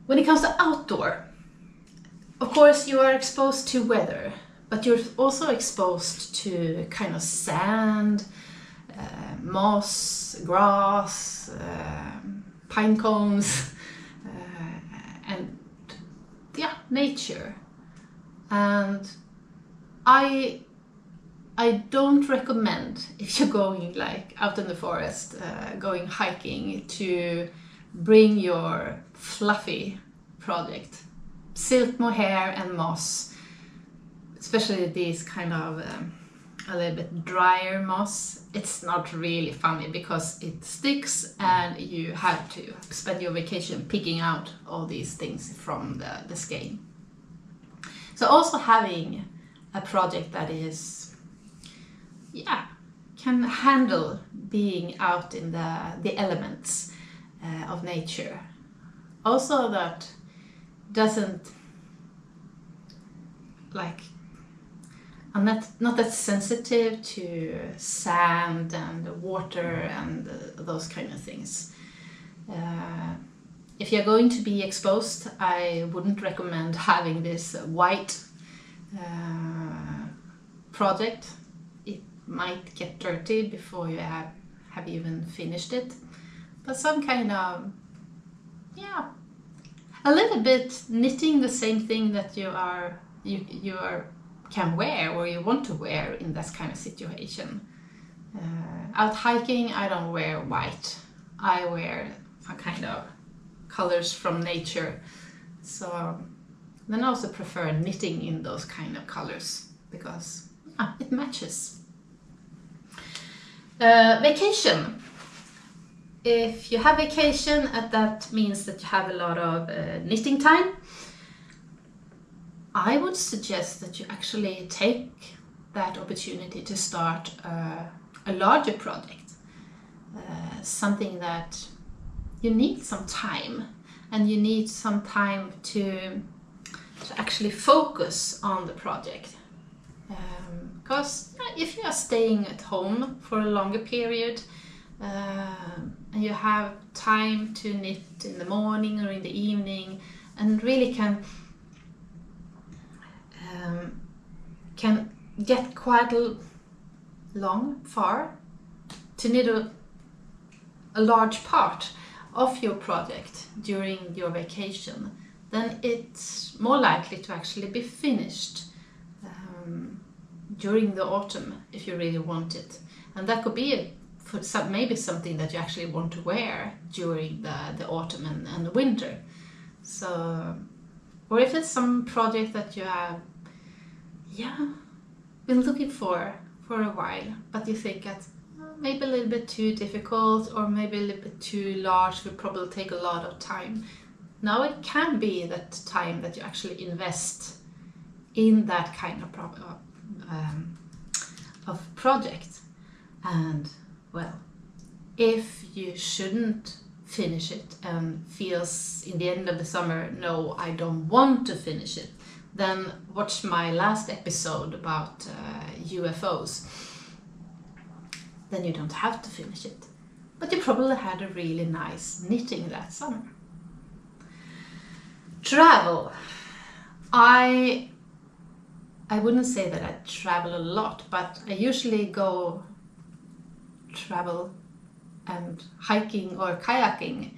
When it comes to outdoor, of course you are exposed to weather, but you're also exposed to kind of sand, moss, grass, pine cones, and yeah, nature. And I don't recommend, if you're going like out in the forest, going hiking, to bring your fluffy project, silk mohair and moss, especially these kind of a little bit drier moss. It's not really funny because it sticks and you have to spend your vacation picking out all these things from the skein. So also having a project that is, yeah, can handle being out in the elements of nature. Also that doesn't like, I'm not that sensitive to sand and water and those kind of things. If you're going to be exposed, I wouldn't recommend having this white project. It might get dirty before you have even finished it. But some kind of, yeah, a little bit knitting the same thing that you can wear or you want to wear in this kind of situation. Out hiking, I don't wear white. I wear some kind of colors from nature. So then I also prefer knitting in those kind of colors because it matches. Vacation. If you have vacation, that means that you have a lot of knitting time. I would suggest that you actually take that opportunity to start a larger project, something that you need some time, and you need some time to actually focus on the project. Because if you are staying at home for a longer period, and you have time to knit in the morning or in the evening, and really can get quite far to knit a large part of your project during your vacation, then it's more likely to actually be finished during the autumn if you really want it. And that could be maybe something that you actually want to wear during the autumn and the winter. So, or if it's some project that you have been looking for a while, but you think it's maybe a little bit too difficult or maybe a little bit too large, will probably take a lot of time. Now it can be that time that you actually invest in that kind of project. And well, if you shouldn't finish it and feels in the end of the summer, no, I don't want to finish it, then watch my last episode about UFOs. Then you don't have to finish it. But you probably had a really nice knitting that summer. Travel. I I wouldn't say that I travel a lot, but I usually go travel and hiking or kayaking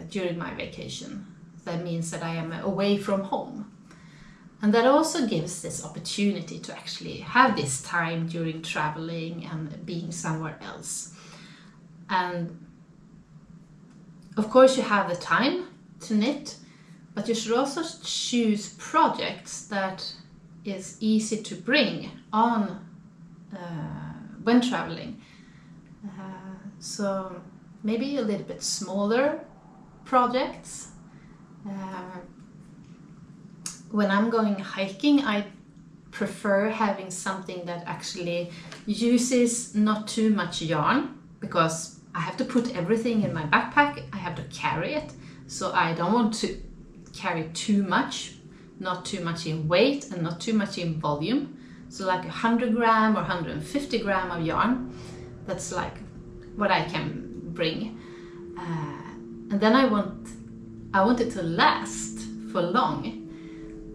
during my vacation. That means that I am away from home. And that also gives this opportunity to actually have this time during traveling and being somewhere else. And of course you have the time to knit, but you should also choose projects that is easy to bring on when traveling. So maybe a little bit smaller projects. When I'm going hiking, I prefer having something that actually uses not too much yarn, because I have to put everything in my backpack, I have to carry it, so I don't want to carry too much, not too much in weight and not too much in volume. So like 100 gram or 150 gram of yarn, that's like what I can bring. And then I want it to last for long.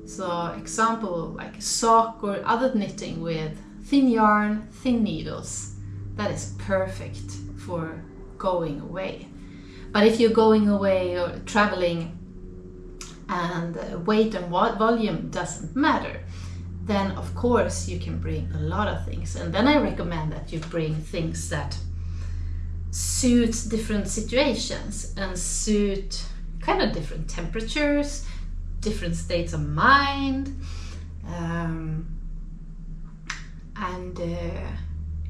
So example, like sock or other knitting with thin yarn, thin needles, that is perfect for going away. But if you're going away or traveling and weight and volume doesn't matter, then of course you can bring a lot of things. And then I recommend that you bring things that suit different situations and suit kind of different temperatures, different states of mind.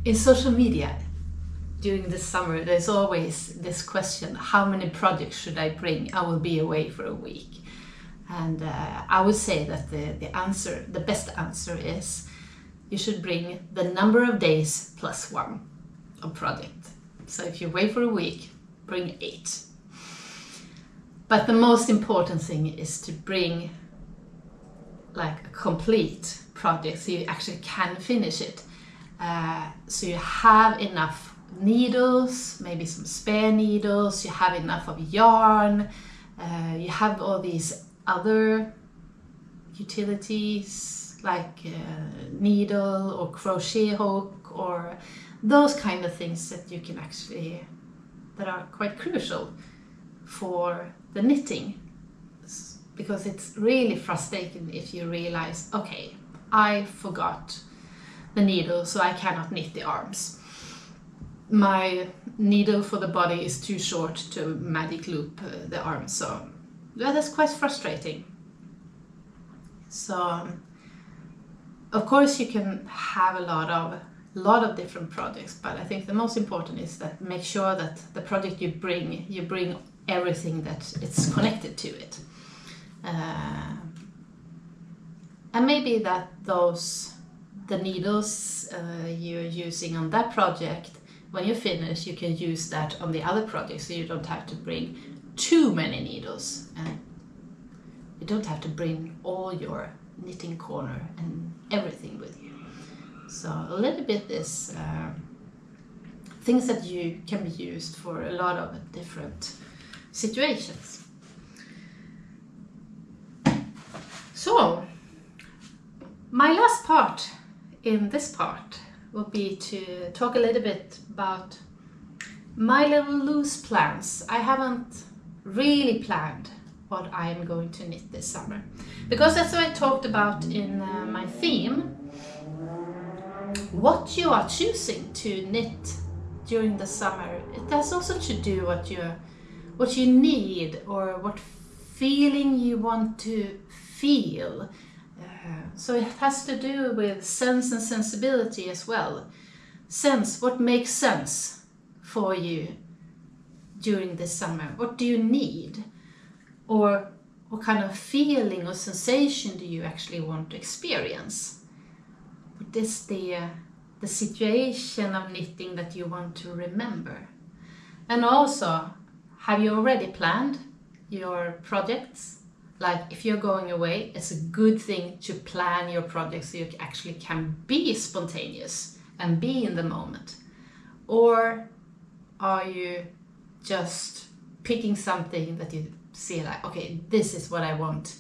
In social media during the summer, there's always this question, how many projects should I bring? I will be away for a week. And I would say that the best answer is you should bring the number of days plus one of project. So if you're away for a week, bring 8. But the most important thing is to bring like a complete project so you actually can finish it. So you have enough needles, maybe some spare needles, you have enough of yarn, you have all these other utilities like needle or crochet hook or those kind of things that you can actually, that are quite crucial for the knitting, because it's really frustrating if you realize, okay, I forgot the needle, so I cannot knit the arms. My needle for the body is too short to magic loop the arms, so that is quite frustrating. So of course you can have a lot of different projects, but I think the most important is that make sure that the project you bring everything that it's connected to it. And maybe that the needles you're using on that project, when you finish, you can use that on the other project, so you don't have to bring too many needles, and you don't have to bring all your knitting corner and everything with you. So a little bit is things that you can be used for a lot of different situations. So my last part in this part will be to talk a little bit about my little loose plans. I haven't really planned what I am going to knit this summer, because as I talked about in my theme, what you are choosing to knit during the summer, it has also to do what you need or what feeling you want to feel. So it has to do with sense and sensibility as well. Sense, what makes sense for you during this summer? What do you need? Or what kind of feeling or sensation do you actually want to experience? What is the situation of knitting that you want to remember? And also, have you already planned your projects? Like if you're going away, it's a good thing to plan your projects so you actually can be spontaneous and be in the moment. Or are you just picking something that you see like, okay, this is what I want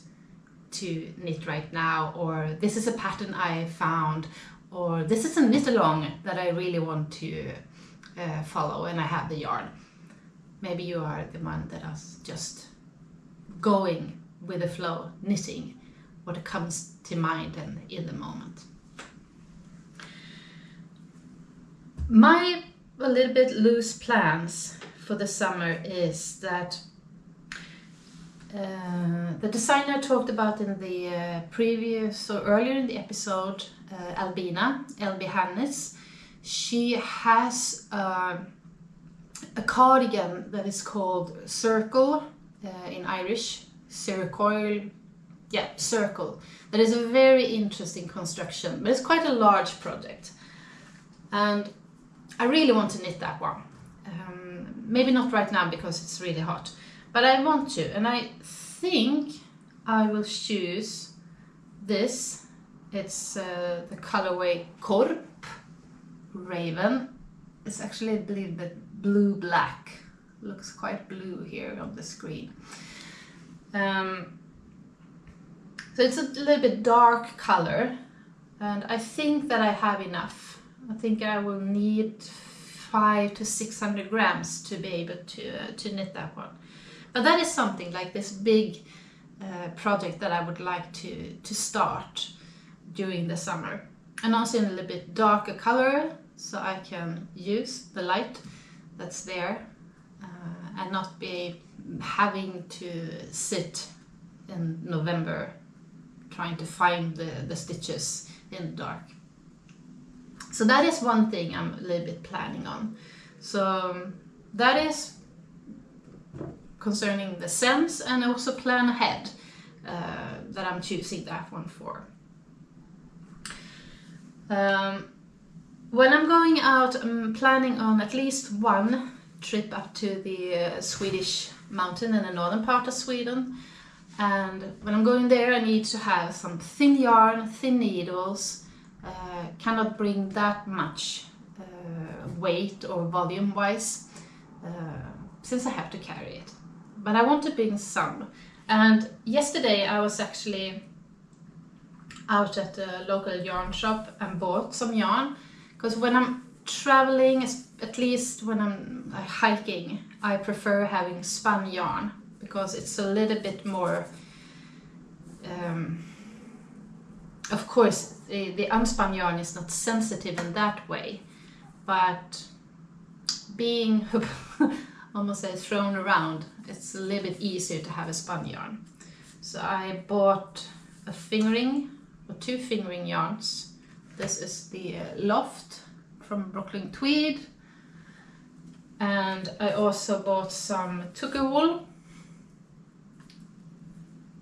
to knit right now, or this is a pattern I found, or this is a knit along that I really want to follow and I have the yarn. Maybe you are the one that is just going with the flow, knitting what comes to mind and in the moment. My a little bit loose plans for the summer is that the designer I talked about in the previous or earlier in the episode, Albina, Elby Hannes, she has a cardigan that is called Circle in Irish, circle. That is a very interesting construction, but it's quite a large project. And I really want to knit that one. Maybe not right now because it's really hot, but I want to, and I think I will choose this. It's the colorway Korp Raven. It's actually a little bit blue-black. Looks quite blue here on the screen. So it's a little bit dark color, and I think that I have enough. I think I will need 500 to 600 grams to be able to knit that one. But that is something like this big project that I would like to start during the summer. And also in a little bit darker color, so I can use the light that's there and not be having to sit in November trying to find the stitches in the dark. So that is one thing I'm a little bit planning on. So that is concerning the scents, and I also plan ahead that I'm choosing that one for. When I'm going out, I'm planning on at least one trip up to the Swedish mountain in the northern part of Sweden. And when I'm going there, I need to have some thin yarn, thin needles. Cannot bring that much weight or volume wise since I have to carry it, but I want to bring some. And yesterday I was actually out at the local yarn shop and bought some yarn, because when I'm traveling, at least when I'm hiking, I prefer having spun yarn because it's a little bit more of course the unspun yarn is not sensitive in that way, but being almost say thrown around, it's a little bit easier to have a spun yarn. So I bought a fingering or 2 fingering yarns. This is the Loft from Brooklyn Tweed, and I also bought some Tucker wool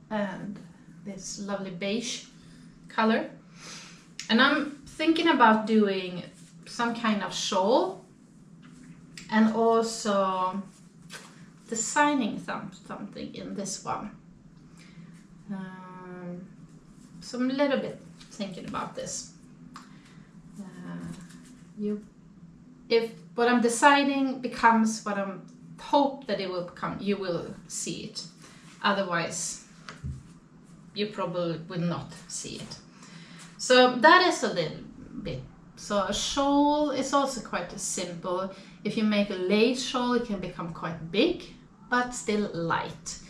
and this lovely beige color. And I'm thinking about doing some kind of shawl and also designing something in this one. So I'm a little bit thinking about this. If what I'm deciding becomes what I'm hope that it will become, you will see it. Otherwise, you probably will not see it. So that is a little bit. So a shawl is also quite simple. If you make a lace shawl, it can become quite big, but still light.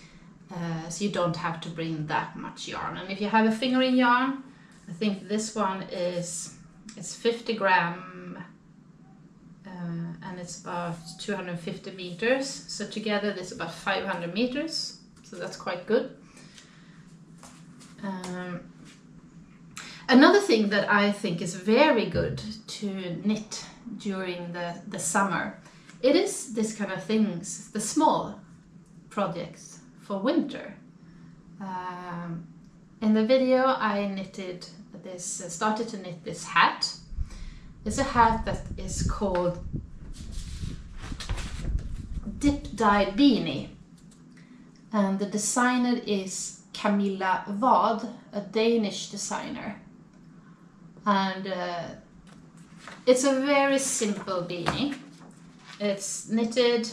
So you don't have to bring that much yarn. And if you have a fingering yarn, I think this one it's 50 gram and it's about 250 meters. So together this is about 500 meters. So that's quite good. Another thing that I think is very good to knit during the summer, it is this kind of things, the small projects for winter. In the video I knitted this, started to knit this hat. It's a hat that is called Dip Dye Beanie, and the designer is Camilla Wad, a Danish designer. And it's a very simple beanie. It's knitted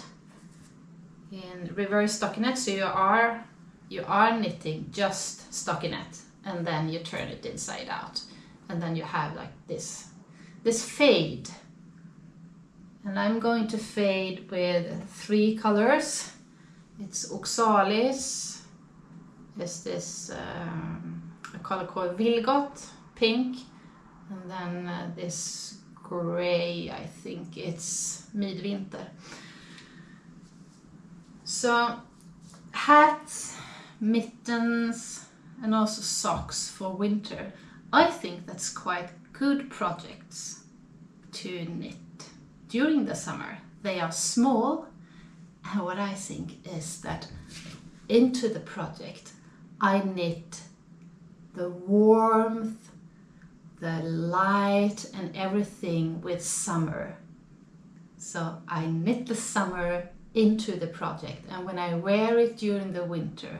in reverse stockinette, so you are you are knitting just stockinette and then you turn it inside out, and then you have like this fade. And I'm going to fade with 3 colors. It's oxalis, there's this a color called Vilgot, pink, and then this gray, I think it's Midvinter. So hats, mittens, and also socks for winter. I think that's quite good projects to knit during the summer. They are small, and what I think is that into the project I knit the warmth, the light, and everything with summer. So I knit the summer into the project, and when I wear it during the winter,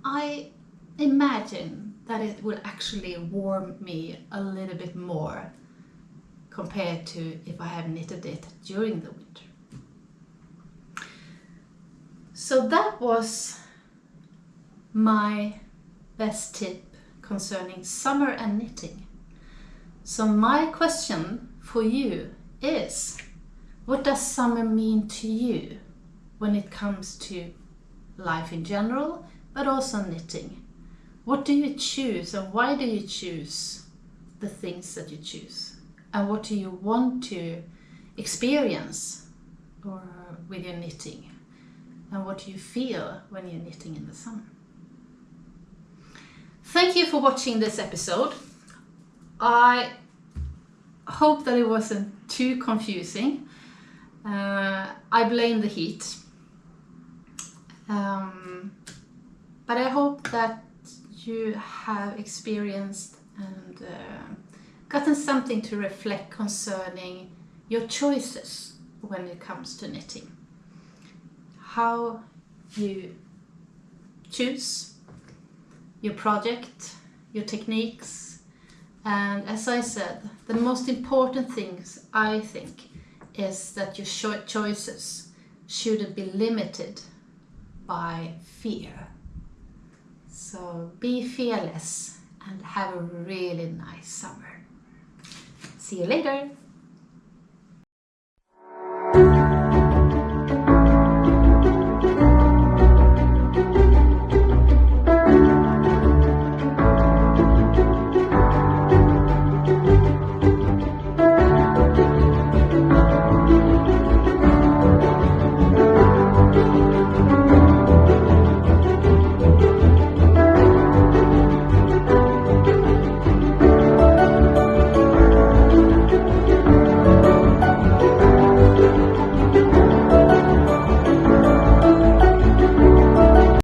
I imagine that it will actually warm me a little bit more compared to if I have knitted it during the winter. So that was my best tip concerning summer and knitting. So my question for you is, what does summer mean to you when it comes to life in general, but also knitting? What do you choose, and why do you choose the things that you choose? And what do you want to experience with your knitting? And what do you feel when you're knitting in the summer? Thank you for watching this episode. I hope that it wasn't too confusing. I blame the heat. But I hope that you have experienced and gotten something to reflect concerning your choices when it comes to knitting. How you choose your project, your techniques, and as I said, the most important things I think is that your choices shouldn't be limited by fear. So be fearless and have a really nice summer. See you later!